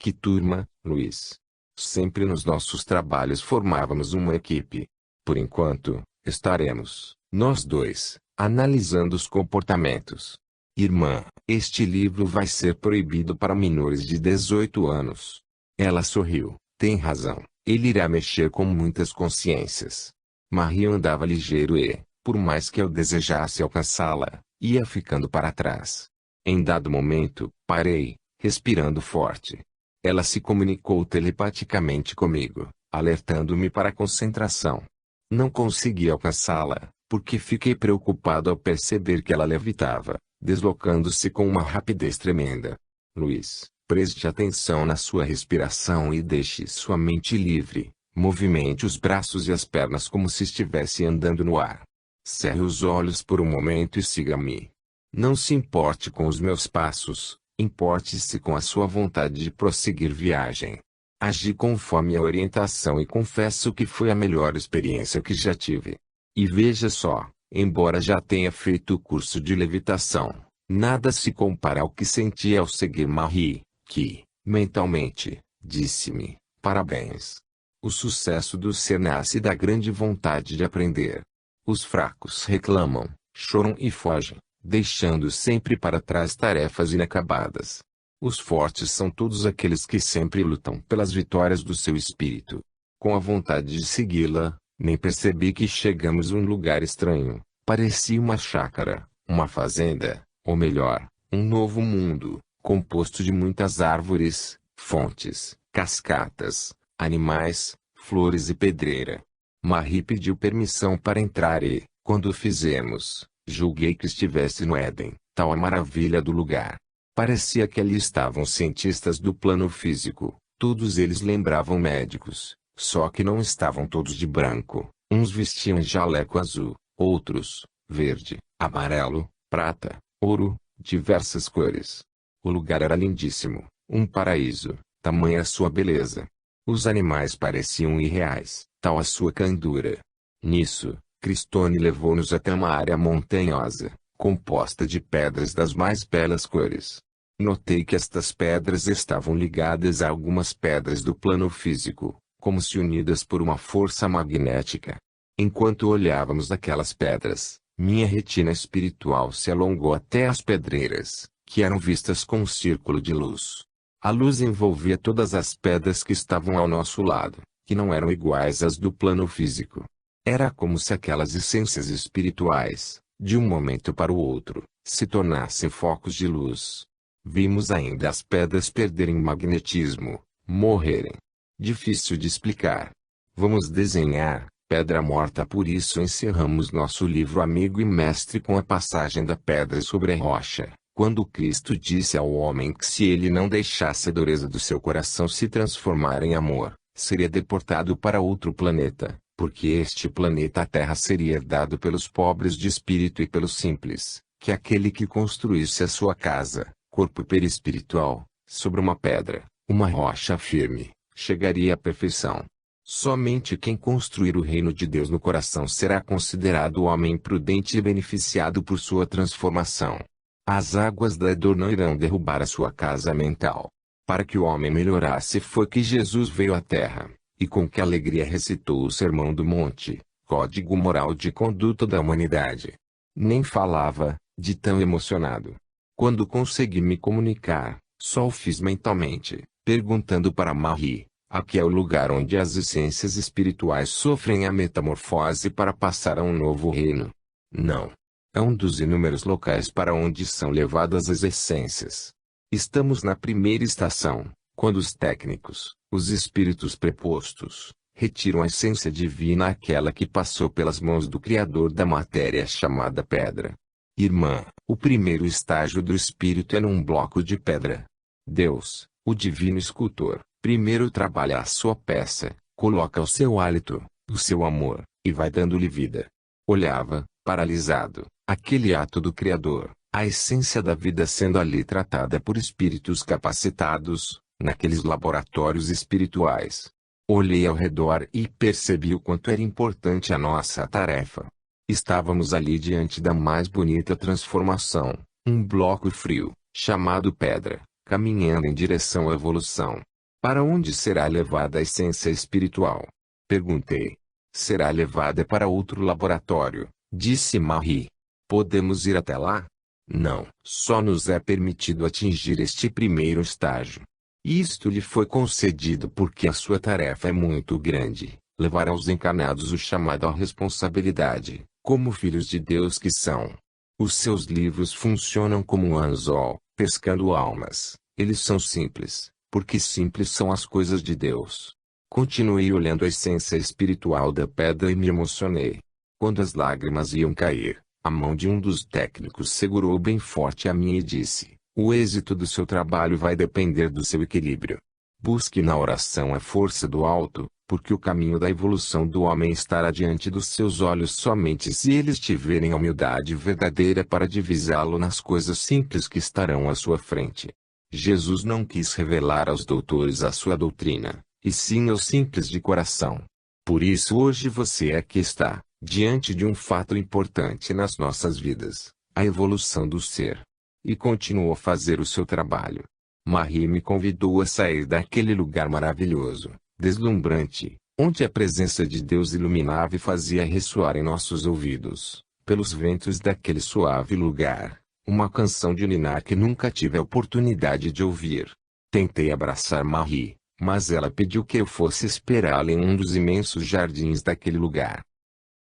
Que turma, Luiz? Sempre nos nossos trabalhos formávamos uma equipe. Por enquanto, estaremos, nós dois, analisando os comportamentos. Irmã, este livro vai ser proibido para menores de 18 anos. Ela sorriu. Tem razão. Ele irá mexer com muitas consciências. Maria andava ligeiro e, por mais que eu desejasse alcançá-la, ia ficando para trás. Em dado momento, parei, respirando forte. Ela se comunicou telepaticamente comigo, alertando-me para a concentração. Não consegui alcançá-la, porque fiquei preocupado ao perceber que ela levitava, deslocando-se com uma rapidez tremenda. Luiz, preste atenção na sua respiração e deixe sua mente livre. Movimente os braços e as pernas como se estivesse andando no ar. Cerre os olhos por um momento e siga-me. Não se importe com os meus passos, importe-se com a sua vontade de prosseguir viagem. Agi conforme a orientação e confesso que foi a melhor experiência que já tive. E veja só, embora já tenha feito o curso de levitação, nada se compara ao que senti ao seguir Marie, que, mentalmente, disse-me, parabéns. O sucesso do ser nasce da grande vontade de aprender. Os fracos reclamam, choram e fogem, deixando sempre para trás tarefas inacabadas. Os fortes são todos aqueles que sempre lutam pelas vitórias do seu espírito. Com a vontade de segui-la, nem percebi que chegamos a um lugar estranho. Parecia uma chácara, uma fazenda, ou melhor, um novo mundo, composto de muitas árvores, fontes, cascatas, animais, flores e pedreira. Marie pediu permissão para entrar e, quando o fizemos, julguei que estivesse no Éden, tal a maravilha do lugar. Parecia que ali estavam cientistas do plano físico, todos eles lembravam médicos, só que não estavam todos de branco, uns vestiam jaleco azul, outros, verde, amarelo, prata, ouro, diversas cores. O lugar era lindíssimo, um paraíso, tamanha a sua beleza. Os animais pareciam irreais, tal a sua candura. Nisso, Cristone levou-nos até uma área montanhosa, composta de pedras das mais belas cores. Notei que estas pedras estavam ligadas a algumas pedras do plano físico, como se unidas por uma força magnética. Enquanto olhávamos aquelas pedras, minha retina espiritual se alongou até as pedreiras, que eram vistas com um círculo de luz. A luz envolvia todas as pedras que estavam ao nosso lado, que não eram iguais às do plano físico. Era como se aquelas essências espirituais, de um momento para o outro, se tornassem focos de luz. Vimos ainda as pedras perderem magnetismo, morrerem. Difícil de explicar. Vamos desenhar, pedra morta. Por isso encerramos nosso livro Amigo e Mestre com a passagem da pedra sobre a rocha, quando Cristo disse ao homem que se ele não deixasse a dureza do seu coração se transformar em amor, seria deportado para outro planeta, porque este planeta Terra seria herdado pelos pobres de espírito e pelos simples, que aquele que construísse a sua casa, corpo perispiritual, sobre uma pedra, uma rocha firme, chegaria à perfeição. Somente quem construir o reino de Deus no coração será considerado homem prudente e beneficiado por sua transformação. As águas da dor não irão derrubar a sua casa mental. Para que o homem melhorasse foi que Jesus veio à terra, e com que alegria recitou o Sermão do Monte, código moral de conduta da humanidade. Nem falava, de tão emocionado. Quando consegui me comunicar, só o fiz mentalmente, perguntando para Marie: aqui é o lugar onde as essências espirituais sofrem a metamorfose para passar a um novo reino? Não. É um dos inúmeros locais para onde são levadas as essências. Estamos na primeira estação, quando os técnicos, os espíritos prepostos, retiram a essência divina àquela que passou pelas mãos do Criador da matéria chamada pedra. Irmã, o primeiro estágio do espírito é num bloco de pedra. Deus, o divino escultor, primeiro trabalha a sua peça, coloca o seu hálito, o seu amor, e vai dando-lhe vida. Olhava, paralisado, aquele ato do Criador, a essência da vida sendo ali tratada por espíritos capacitados, naqueles laboratórios espirituais. Olhei ao redor e percebi o quanto era importante a nossa tarefa. Estávamos ali diante da mais bonita transformação, um bloco frio, chamado pedra, caminhando em direção à evolução. Para onde será levada a essência espiritual? Perguntei. Será levada para outro laboratório, disse Marie. Podemos ir até lá? Não, só nos é permitido atingir este primeiro estágio. Isto lhe foi concedido porque a sua tarefa é muito grande, levar aos encarnados o chamado à responsabilidade, como filhos de Deus que são. Os seus livros funcionam como um anzol, pescando almas. Eles são simples, porque simples são as coisas de Deus. Continuei olhando a essência espiritual da pedra e me emocionei. Quando as lágrimas iam cair, a mão de um dos técnicos segurou bem forte a minha e disse: o êxito do seu trabalho vai depender do seu equilíbrio. Busque na oração a força do alto, porque o caminho da evolução do homem estará diante dos seus olhos somente se eles tiverem a humildade verdadeira para divisá-lo nas coisas simples que estarão à sua frente. Jesus não quis revelar aos doutores a sua doutrina, e sim aos simples de coração. Por isso hoje você aqui está, diante de um fato importante nas nossas vidas, a evolução do ser. E continuou a fazer o seu trabalho. Marie me convidou a sair daquele lugar maravilhoso, deslumbrante, onde a presença de Deus iluminava e fazia ressoar em nossos ouvidos, pelos ventos daquele suave lugar, uma canção de niná que nunca tive a oportunidade de ouvir. Tentei abraçar Marie, mas ela pediu que eu fosse esperá-la em um dos imensos jardins daquele lugar.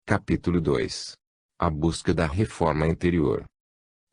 Capítulo 2. A busca da reforma interior.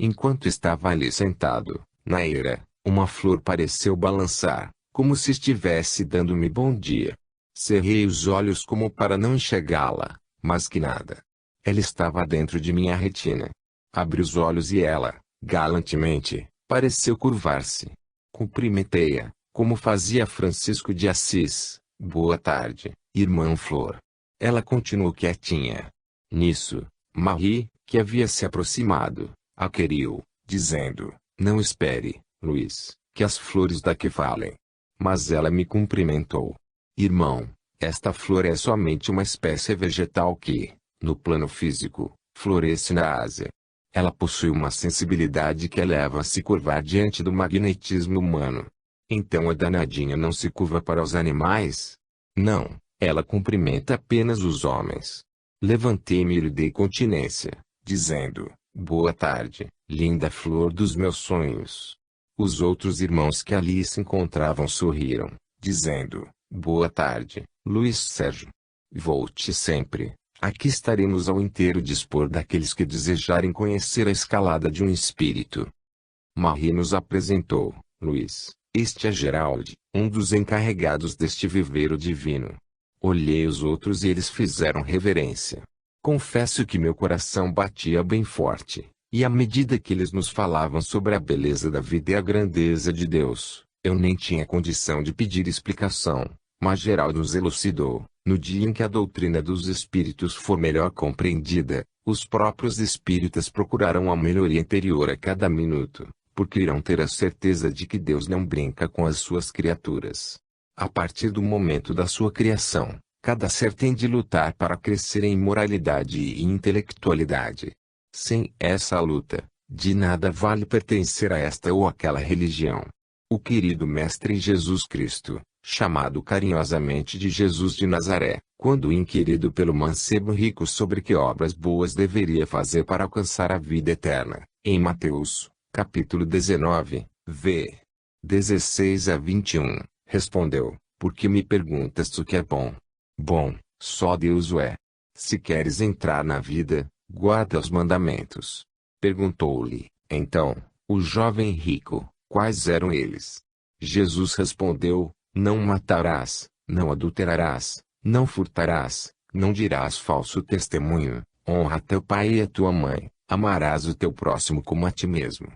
Enquanto estava ali sentado, na eira, uma flor pareceu balançar, como se estivesse dando-me bom dia. Cerrei os olhos como para não enxergá-la, mas que nada. Ela estava dentro de minha retina. Abri os olhos e ela, galantemente, pareceu curvar-se. Cumprimentei-a, como fazia Francisco de Assis. Boa tarde, irmã Flor. Ela continuou quietinha. Nisso, Marie, que havia se aproximado, a queriu, dizendo: não espere, Luiz, que as flores daqui falem. Mas ela me cumprimentou. Irmão, esta flor é somente uma espécie vegetal que, no plano físico, floresce na Ásia. Ela possui uma sensibilidade que a leva a se curvar diante do magnetismo humano. Então a danadinha não se curva para os animais? Não, ela cumprimenta apenas os homens. Levantei-me e lhe dei continência, dizendo: boa tarde, linda flor dos meus sonhos. Os outros irmãos que ali se encontravam sorriram, dizendo: boa tarde, Luiz Sérgio. Volte sempre. Aqui estaremos ao inteiro dispor daqueles que desejarem conhecer a escalada de um espírito. Marie nos apresentou: Luiz, este é Gerald, um dos encarregados deste viveiro divino. Olhei os outros e eles fizeram reverência. Confesso que meu coração batia bem forte, e à medida que eles nos falavam sobre a beleza da vida e a grandeza de Deus, eu nem tinha condição de pedir explicação, mas Geraldo nos elucidou: no dia em que a doutrina dos espíritos for melhor compreendida, os próprios espíritas procurarão a melhoria interior a cada minuto, porque irão ter a certeza de que Deus não brinca com as suas criaturas. A partir do momento da sua criação, cada ser tem de lutar para crescer em moralidade e intelectualidade. Sem essa luta, de nada vale pertencer a esta ou aquela religião. O querido Mestre Jesus Cristo, chamado carinhosamente de Jesus de Nazaré, quando inquirido pelo mancebo rico sobre que obras boas deveria fazer para alcançar a vida eterna, em Mateus, capítulo 19, v. 16 a 21, respondeu: por que me perguntas o que é bom? Bom, só Deus o é. Se queres entrar na vida, guarda os mandamentos. Perguntou-lhe, então, o jovem rico, quais eram eles? Jesus respondeu: não matarás, não adulterarás, não furtarás, não dirás falso testemunho, honra teu pai e a tua mãe, amarás o teu próximo como a ti mesmo.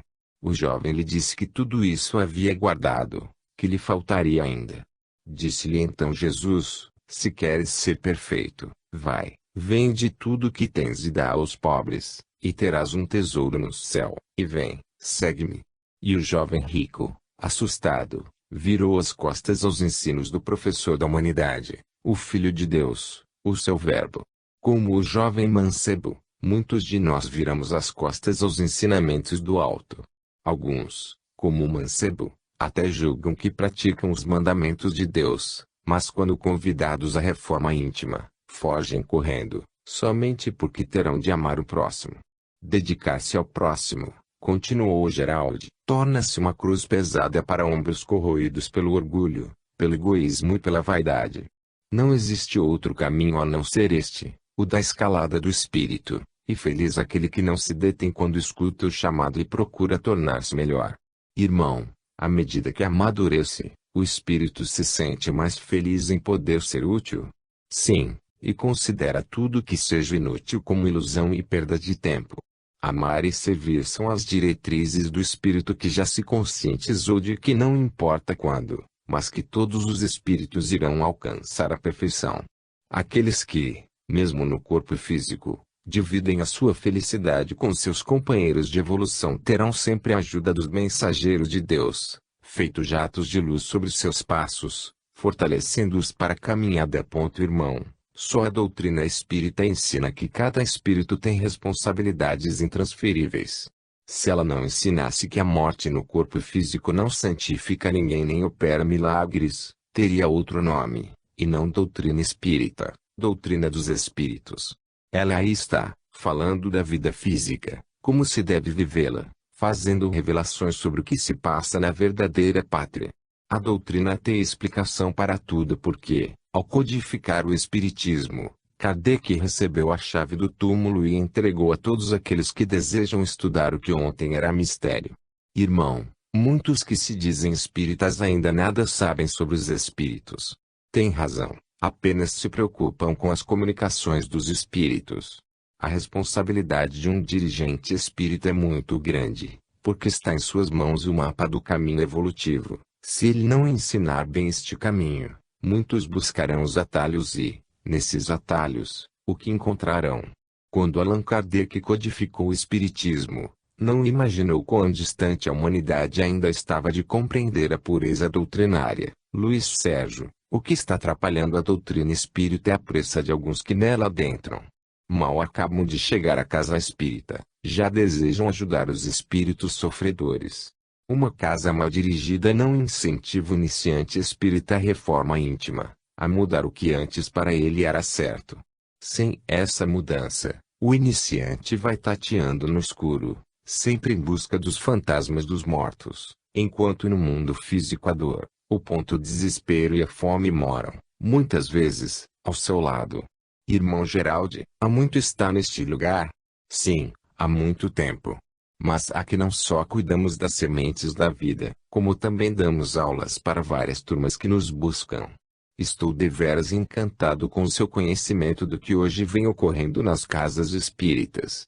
O jovem lhe disse que tudo isso havia guardado, que lhe faltaria ainda. Disse-lhe então Jesus: se queres ser perfeito, vai, vende tudo o que tens e dá aos pobres, e terás um tesouro no céu, e vem, segue-me. E o jovem rico, assustado, virou as costas aos ensinos do professor da humanidade, o Filho de Deus, o seu Verbo. Como o jovem mancebo, muitos de nós viramos as costas aos ensinamentos do alto. Alguns, como o mancebo, até julgam que praticam os mandamentos de Deus, mas quando convidados à reforma íntima, fogem correndo, somente porque terão de amar o próximo. Dedicar-se ao próximo, continuou Geraldo, torna-se uma cruz pesada para ombros corroídos pelo orgulho, pelo egoísmo e pela vaidade. Não existe outro caminho a não ser este, o da escalada do espírito, e feliz aquele que não se detém quando escuta o chamado e procura tornar-se melhor. Irmão, à medida que amadurece, o espírito se sente mais feliz em poder ser útil. Sim, e considera tudo que seja inútil como ilusão e perda de tempo. Amar e servir são as diretrizes do espírito que já se conscientizou de que não importa quando, mas que todos os espíritos irão alcançar a perfeição. Aqueles que, mesmo no corpo físico, dividem a sua felicidade com seus companheiros de evolução terão sempre a ajuda dos mensageiros de Deus, feito jatos de luz sobre seus passos, fortalecendo-os para a caminhada. Irmão, só a doutrina espírita ensina que cada espírito tem responsabilidades intransferíveis. Se ela não ensinasse que a morte no corpo físico não santifica ninguém nem opera milagres, teria outro nome, e não doutrina espírita, doutrina dos espíritos. Ela aí está, falando da vida física, como se deve vivê-la, fazendo revelações sobre o que se passa na verdadeira pátria. A doutrina tem explicação para tudo porque, ao codificar o Espiritismo, Kardec recebeu a chave do túmulo e entregou a todos aqueles que desejam estudar o que ontem era mistério. Irmão, muitos que se dizem espíritas ainda nada sabem sobre os espíritos. Tem razão, apenas se preocupam com as comunicações dos espíritos. A responsabilidade de um dirigente espírita é muito grande, porque está em suas mãos o mapa do caminho evolutivo. Se ele não ensinar bem este caminho, muitos buscarão os atalhos e, nesses atalhos, o que encontrarão? Quando Allan Kardec codificou o Espiritismo, não imaginou quão distante a humanidade ainda estava de compreender a pureza doutrinária. Luiz Sérgio, o que está atrapalhando a doutrina espírita é a pressa de alguns que nela adentram. Mal acabam de chegar à casa espírita, já desejam ajudar os espíritos sofredores. Uma casa mal dirigida não incentiva o iniciante espírita à reforma íntima, a mudar o que antes para ele era certo. Sem essa mudança, o iniciante vai tateando no escuro, sempre em busca dos fantasmas dos mortos, enquanto no mundo físico a dor, o desespero e a fome moram, muitas vezes, ao seu lado. Irmão Geraldo, há muito está neste lugar? Sim, há muito tempo. Mas aqui não só cuidamos das sementes da vida, como também damos aulas para várias turmas que nos buscam. Estou deveras encantado com o seu conhecimento do que hoje vem ocorrendo nas casas espíritas.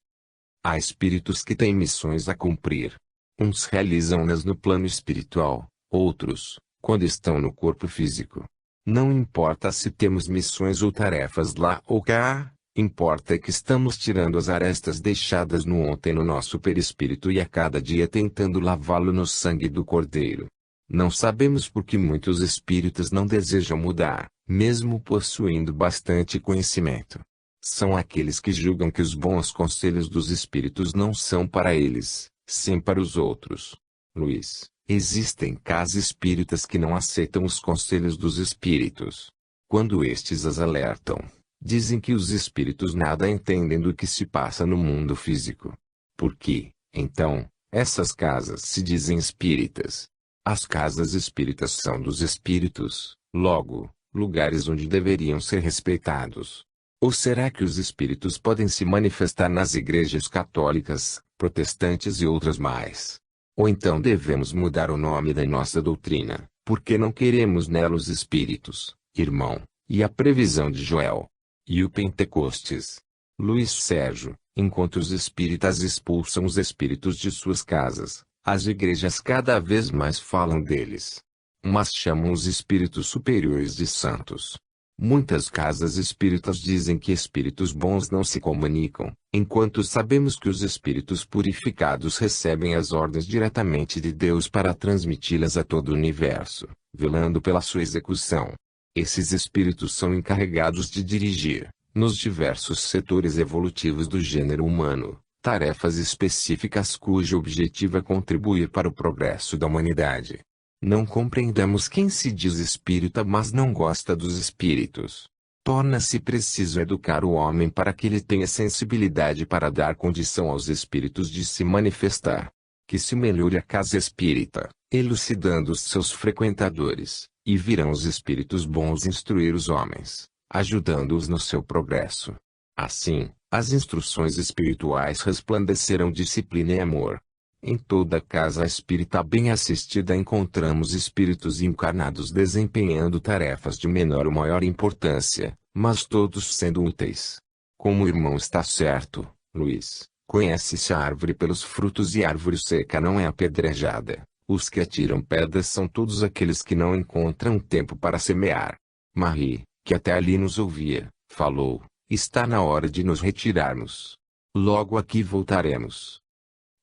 Há espíritos que têm missões a cumprir. Uns realizam-nas no plano espiritual, outros, quando estão no corpo físico. Não importa se temos missões ou tarefas lá ou cá, importa que estamos tirando as arestas deixadas no ontem no nosso perispírito e a cada dia tentando lavá-lo no sangue do Cordeiro. Não sabemos por que muitos espíritas não desejam mudar, mesmo possuindo bastante conhecimento. São aqueles que julgam que os bons conselhos dos espíritos não são para eles, sim para os outros. Luiz, existem casas espíritas que não aceitam os conselhos dos espíritos. Quando estes as alertam, dizem que os espíritos nada entendem do que se passa no mundo físico. Por que, então, essas casas se dizem espíritas? As casas espíritas são dos espíritos, logo, lugares onde deveriam ser respeitados. Ou será que os espíritos podem se manifestar nas igrejas católicas, protestantes e outras mais? Ou então devemos mudar o nome da nossa doutrina, porque não queremos nela os espíritos, irmão, e a previsão de Joel. E o Pentecostes. Luiz Sérgio, enquanto os espíritas expulsam os espíritos de suas casas, as igrejas cada vez mais falam deles. Mas chamam os espíritos superiores de santos. Muitas casas espíritas dizem que espíritos bons não se comunicam, enquanto sabemos que os espíritos purificados recebem as ordens diretamente de Deus para transmiti-las a todo o universo, velando pela sua execução. Esses espíritos são encarregados de dirigir, nos diversos setores evolutivos do gênero humano, tarefas específicas cujo objetivo é contribuir para o progresso da humanidade. Não compreendemos quem se diz espírita mas não gosta dos espíritos. Torna-se preciso educar o homem para que ele tenha sensibilidade para dar condição aos espíritos de se manifestar. Que se melhore a casa espírita, elucidando os seus frequentadores, e virão os espíritos bons instruir os homens, ajudando-os no seu progresso. Assim, as instruções espirituais resplandecerão disciplina e amor. Em toda casa espírita bem assistida encontramos espíritos encarnados desempenhando tarefas de menor ou maior importância, mas todos sendo úteis. Como o irmão está certo, Luiz, conhece-se a árvore pelos frutos e árvore seca não é apedrejada. Os que atiram pedras são todos aqueles que não encontram tempo para semear. Marie, que até ali nos ouvia, falou: está na hora de nos retirarmos. Logo aqui voltaremos.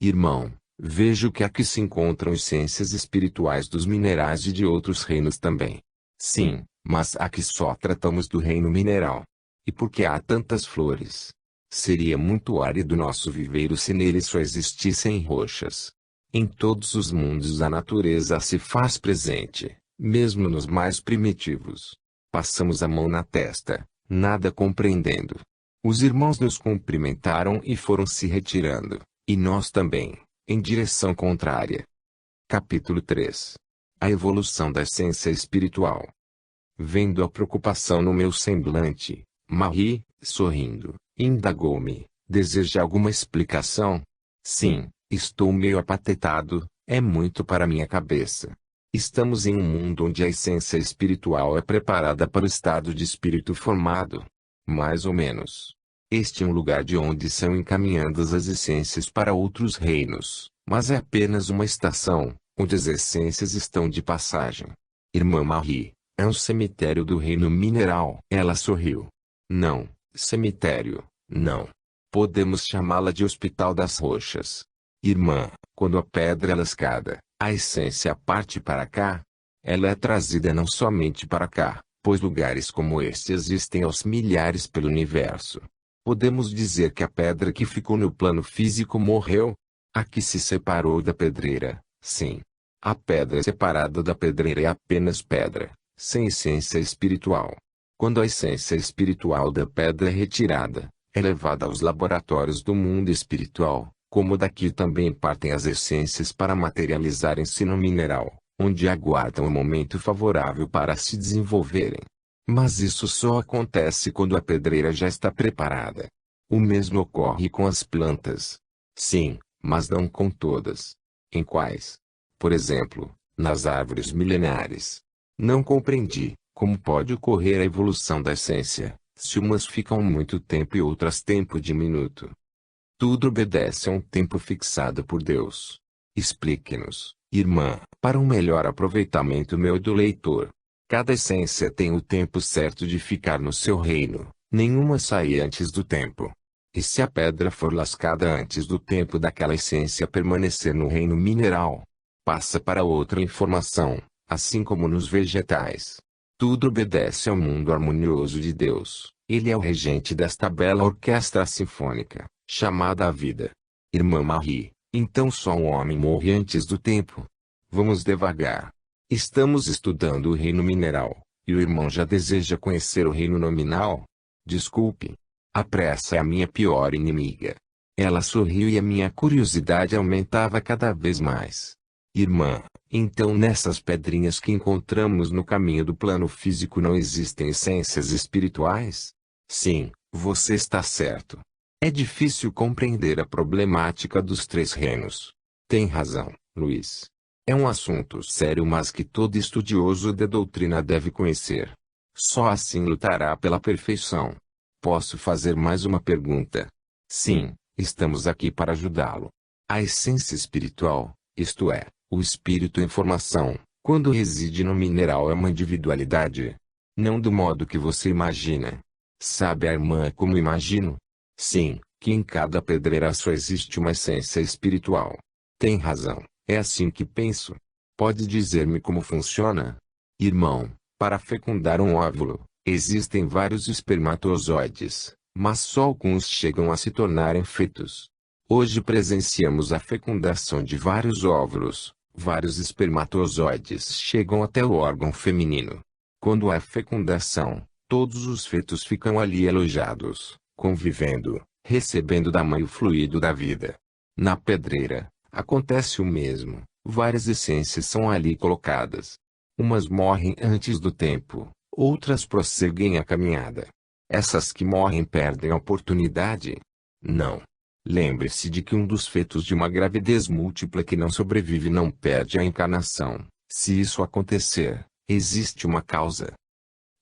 Irmão, vejo que aqui se encontram essências espirituais dos minerais e de outros reinos também. Sim, mas aqui só tratamos do reino mineral. E por que há tantas flores? Seria muito árido nosso viveiro se nele só existissem roxas. Em todos os mundos a natureza se faz presente, mesmo nos mais primitivos. Passamos a mão na testa, nada compreendendo. Os irmãos nos cumprimentaram e foram se retirando, e nós também, em direção contrária. Capítulo 3. A evolução da essência espiritual. Vendo a preocupação no meu semblante, Marie, sorrindo, indagou-me: deseja alguma explicação? Sim, estou meio apatetado, é muito para minha cabeça. Estamos em um mundo onde a essência espiritual é preparada para o estado de espírito formado. Mais ou menos. Este é um lugar de onde são encaminhadas as essências para outros reinos, mas é apenas uma estação, onde as essências estão de passagem. Irmã Marie, é um cemitério do reino mineral. Ela sorriu. Não, cemitério, não. Podemos chamá-la de Hospital das Roxas. Irmã, quando a pedra é lascada, a essência parte para cá. Ela é trazida não somente para cá, pois lugares como este existem aos milhares pelo universo. Podemos dizer que a pedra que ficou no plano físico morreu? A que se separou da pedreira, sim. A pedra separada da pedreira é apenas pedra, sem essência espiritual. Quando a essência espiritual da pedra é retirada, é levada aos laboratórios do mundo espiritual, como daqui também partem as essências para materializarem-se no mineral, onde aguardam o momento favorável para se desenvolverem. Mas isso só acontece quando a pedreira já está preparada. O mesmo ocorre com as plantas. Sim, mas não com todas. Em quais? Por exemplo, nas árvores milenares. Não compreendi. Como pode ocorrer a evolução da essência, se umas ficam muito tempo e outras tempo diminuto? Tudo obedece a um tempo fixado por Deus. Explique-nos, irmã, para um melhor aproveitamento meu e do leitor. Cada essência tem o tempo certo de ficar no seu reino, nenhuma sai antes do tempo. E se a pedra for lascada antes do tempo daquela essência permanecer no reino mineral, passa para outra informação, assim como nos vegetais. Tudo obedece ao mundo harmonioso de Deus. Ele é o regente desta bela orquestra sinfônica, chamada a vida. Irmã Marie, então só um homem morre antes do tempo? Vamos devagar. Estamos estudando o reino mineral, e o irmão já deseja conhecer o reino nominal? Desculpe. A pressa é a minha pior inimiga. Ela sorriu e a minha curiosidade aumentava cada vez mais. Irmã, então nessas pedrinhas que encontramos no caminho do plano físico não existem essências espirituais? Sim, você está certo. É difícil compreender a problemática dos três reinos. Tem razão, Luiz. É um assunto sério, mas que todo estudioso de doutrina deve conhecer. Só assim lutará pela perfeição. Posso fazer mais uma pergunta? Sim, estamos aqui para ajudá-lo. A essência espiritual, isto é, o espírito em formação, quando reside no mineral é uma individualidade. Não do modo que você imagina. Sabe a irmã como imagino? Sim, que em cada pedreira só existe uma essência espiritual. Tem razão, é assim que penso. Pode dizer-me como funciona? Irmão, para fecundar um óvulo, existem vários espermatozoides, mas só alguns chegam a se tornarem fetos. Hoje presenciamos a fecundação de vários óvulos, vários espermatozoides chegam até o órgão feminino. Quando há fecundação, todos os fetos ficam ali alojados, convivendo, recebendo da mãe o fluido da vida. Na pedreira, acontece o mesmo, várias essências são ali colocadas. Umas morrem antes do tempo, outras prosseguem a caminhada. Essas que morrem perdem a oportunidade? Não. Lembre-se de que um dos fetos de uma gravidez múltipla que não sobrevive não perde a encarnação. Se isso acontecer, existe uma causa.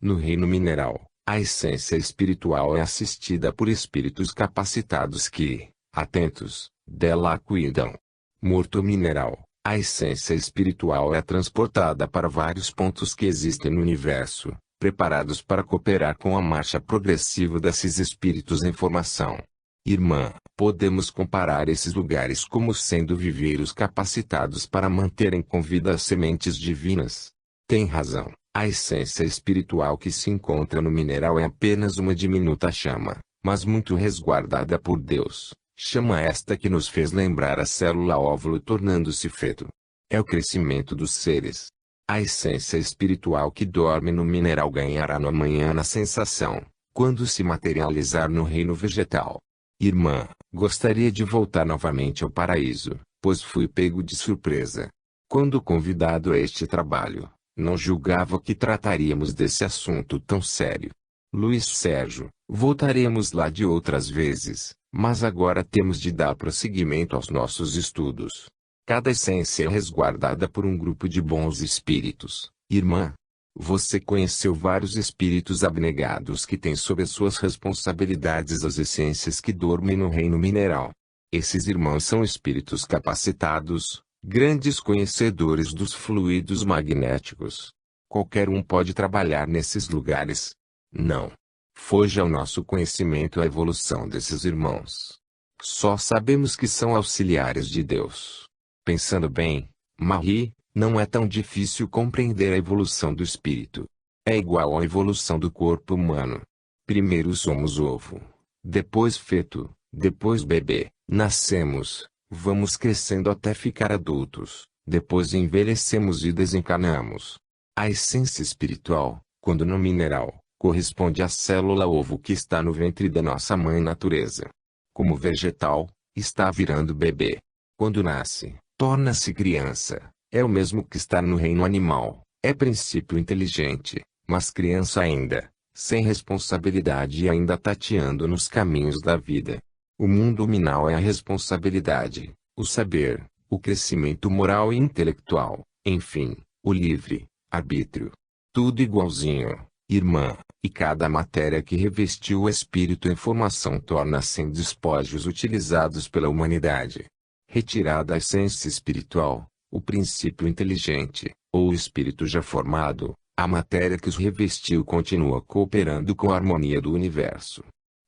No reino mineral, a essência espiritual é assistida por espíritos capacitados que, atentos, dela a cuidam. Morto mineral, a essência espiritual é transportada para vários pontos que existem no universo, preparados para cooperar com a marcha progressiva desses espíritos em formação. Irmã, podemos comparar esses lugares como sendo viveiros capacitados para manterem com vida as sementes divinas. Tem razão, a essência espiritual que se encontra no mineral é apenas uma diminuta chama, mas muito resguardada por Deus. Chama esta que nos fez lembrar a célula óvulo tornando-se feto. É o crescimento dos seres. A essência espiritual que dorme no mineral ganhará no amanhã na sensação, quando se materializar no reino vegetal. Irmã, gostaria de voltar novamente ao paraíso, pois fui pego de surpresa. Quando convidado a este trabalho, não julgava que trataríamos desse assunto tão sério. Luiz Sérgio, voltaremos lá de outras vezes, mas agora temos de dar prosseguimento aos nossos estudos. Cada essência é resguardada por um grupo de bons espíritos. Irmã, você conheceu vários espíritos abnegados que têm sob as suas responsabilidades as essências que dormem no reino mineral. Esses irmãos são espíritos capacitados, grandes conhecedores dos fluidos magnéticos. Qualquer um pode trabalhar nesses lugares. Não. Foge ao nosso conhecimento a evolução desses irmãos. Só sabemos que são auxiliares de Deus. Pensando bem, Marie, não é tão difícil compreender a evolução do espírito. É igual à evolução do corpo humano. Primeiro somos ovo, depois feto, depois bebê, nascemos, vamos crescendo até ficar adultos, depois envelhecemos e desencarnamos. A essência espiritual, quando no mineral, corresponde à célula ovo que está no ventre da nossa mãe natureza. Como vegetal, está virando bebê. Quando nasce, torna-se criança. É o mesmo que estar no reino animal. É princípio inteligente, mas criança ainda, sem responsabilidade e ainda tateando nos caminhos da vida. O mundo nominal é a responsabilidade, o saber, o crescimento moral e intelectual, enfim, o livre arbítrio. Tudo igualzinho, irmã, e cada matéria que revestiu o espírito em formação torna-se em despojos utilizados pela humanidade. Retirada a essência espiritual, o princípio inteligente, ou o espírito já formado, a matéria que os revestiu continua cooperando com a harmonia do universo.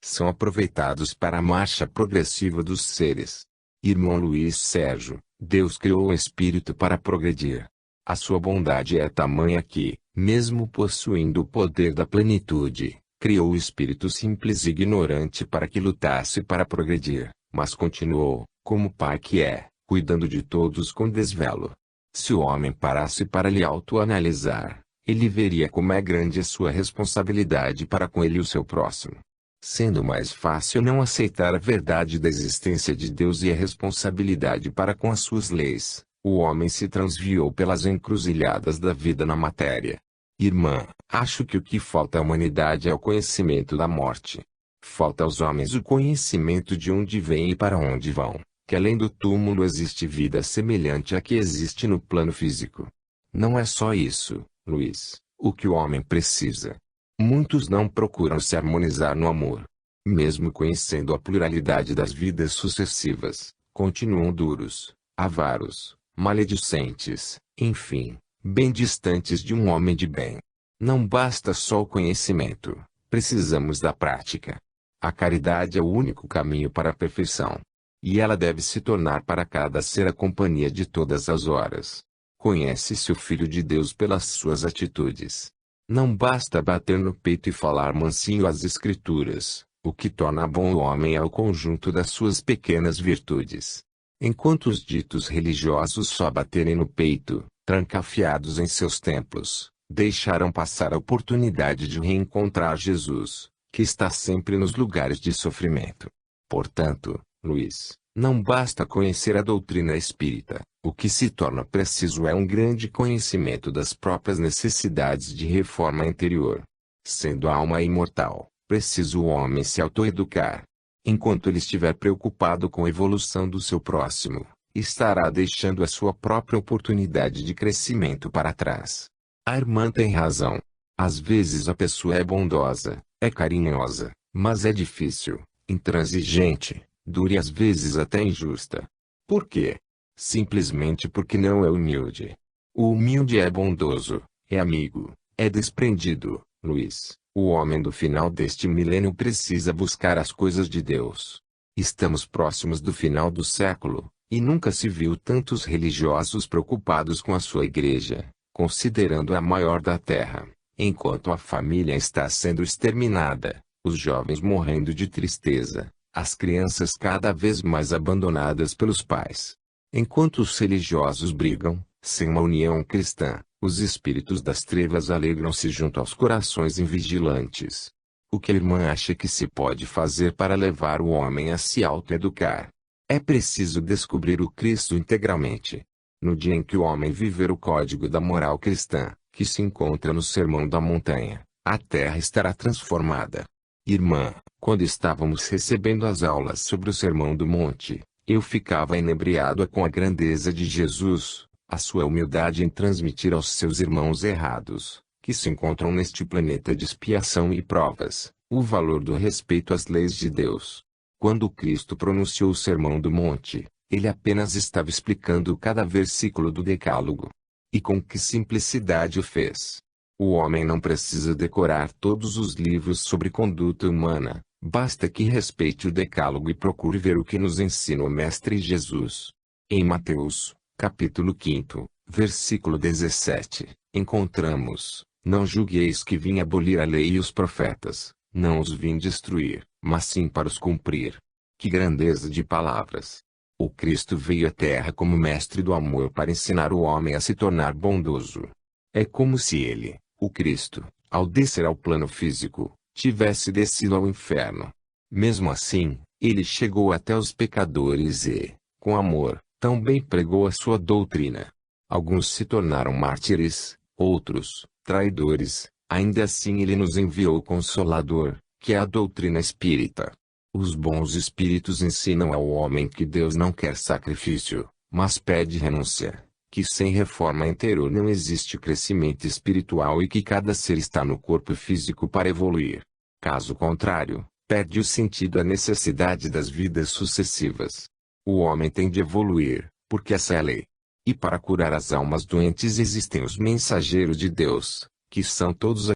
São aproveitados para a marcha progressiva dos seres. Irmão Luiz Sérgio, Deus criou o espírito para progredir. A sua bondade é tamanha que, mesmo possuindo o poder da plenitude, criou o espírito simples e ignorante para que lutasse para progredir, mas continuou, como pai que é, cuidando de todos com desvelo. Se o homem parasse para lhe autoanalisar, ele veria como é grande a sua responsabilidade para com ele e o seu próximo. Sendo mais fácil não aceitar a verdade da existência de Deus e a responsabilidade para com as suas leis, o homem se transviou pelas encruzilhadas da vida na matéria. Irmã, acho que o que falta à humanidade é o conhecimento da morte. Falta aos homens o conhecimento de onde vêm e para onde vão, que além do túmulo existe vida semelhante à que existe no plano físico. Não é só isso, Luiz, o que o homem precisa. Muitos não procuram se harmonizar no amor. Mesmo conhecendo a pluralidade das vidas sucessivas, continuam duros, avaros, maledicentes, enfim, bem distantes de um homem de bem. Não basta só o conhecimento, precisamos da prática. A caridade é o único caminho para a perfeição. E ela deve se tornar para cada ser a companhia de todas as horas. Conhece-se o Filho de Deus pelas suas atitudes. Não basta bater no peito e falar mansinho as Escrituras, o que torna bom o homem é o conjunto das suas pequenas virtudes. Enquanto os ditos religiosos só baterem no peito, trancafiados em seus templos, deixarão passar a oportunidade de reencontrar Jesus, que está sempre nos lugares de sofrimento. Portanto, Luiz, não basta conhecer a doutrina espírita, o que se torna preciso é um grande conhecimento das próprias necessidades de reforma interior. Sendo a alma imortal, preciso o homem se autoeducar. Enquanto ele estiver preocupado com a evolução do seu próximo, estará deixando a sua própria oportunidade de crescimento para trás. A irmã tem razão. Às vezes a pessoa é bondosa, é carinhosa, mas é difícil, intransigente, dura e às vezes até injusta. Por quê? Simplesmente porque não é humilde. O humilde é bondoso, é amigo, é desprendido, Luiz. O homem do final deste milênio precisa buscar as coisas de Deus. Estamos próximos do final do século, e nunca se viu tantos religiosos preocupados com a sua igreja, considerando a maior da terra, enquanto a família está sendo exterminada, os jovens morrendo de tristeza, as crianças cada vez mais abandonadas pelos pais. Enquanto os religiosos brigam, sem uma união cristã, os espíritos das trevas alegram-se junto aos corações invigilantes. O que a irmã acha que se pode fazer para levar o homem a se autoeducar? É preciso descobrir o Cristo integralmente. No dia em que o homem viver o código da moral cristã, que se encontra no Sermão da Montanha, a terra estará transformada. Irmã, quando estávamos recebendo as aulas sobre o Sermão do Monte, eu ficava inebriado com a grandeza de Jesus, a sua humildade em transmitir aos seus irmãos errados, que se encontram neste planeta de expiação e provas, o valor do respeito às leis de Deus. Quando Cristo pronunciou o Sermão do Monte, ele apenas estava explicando cada versículo do Decálogo. E com que simplicidade o fez! O homem não precisa decorar todos os livros sobre conduta humana, basta que respeite o Decálogo e procure ver o que nos ensina o Mestre Jesus. Em Mateus, capítulo 5, versículo 17, encontramos: não julgueis que vim abolir a lei e os profetas, não os vim destruir, mas sim para os cumprir. Que grandeza de palavras! O Cristo veio à Terra como mestre do amor para ensinar o homem a se tornar bondoso. É como se ele, o Cristo, ao descer ao plano físico, tivesse descido ao inferno. Mesmo assim, ele chegou até os pecadores e, com amor, também pregou a sua doutrina. Alguns se tornaram mártires, outros, traidores, ainda assim ele nos enviou o Consolador, que é a doutrina espírita. Os bons espíritos ensinam ao homem que Deus não quer sacrifício, mas pede renúncia. que sem reforma interior não existe crescimento espiritual e que cada ser está no corpo físico para evoluir. Caso contrário, perde o sentido a necessidade das vidas sucessivas. O homem tem de evoluir, porque essa é a lei. E para curar as almas doentes existem os mensageiros de Deus, que são todos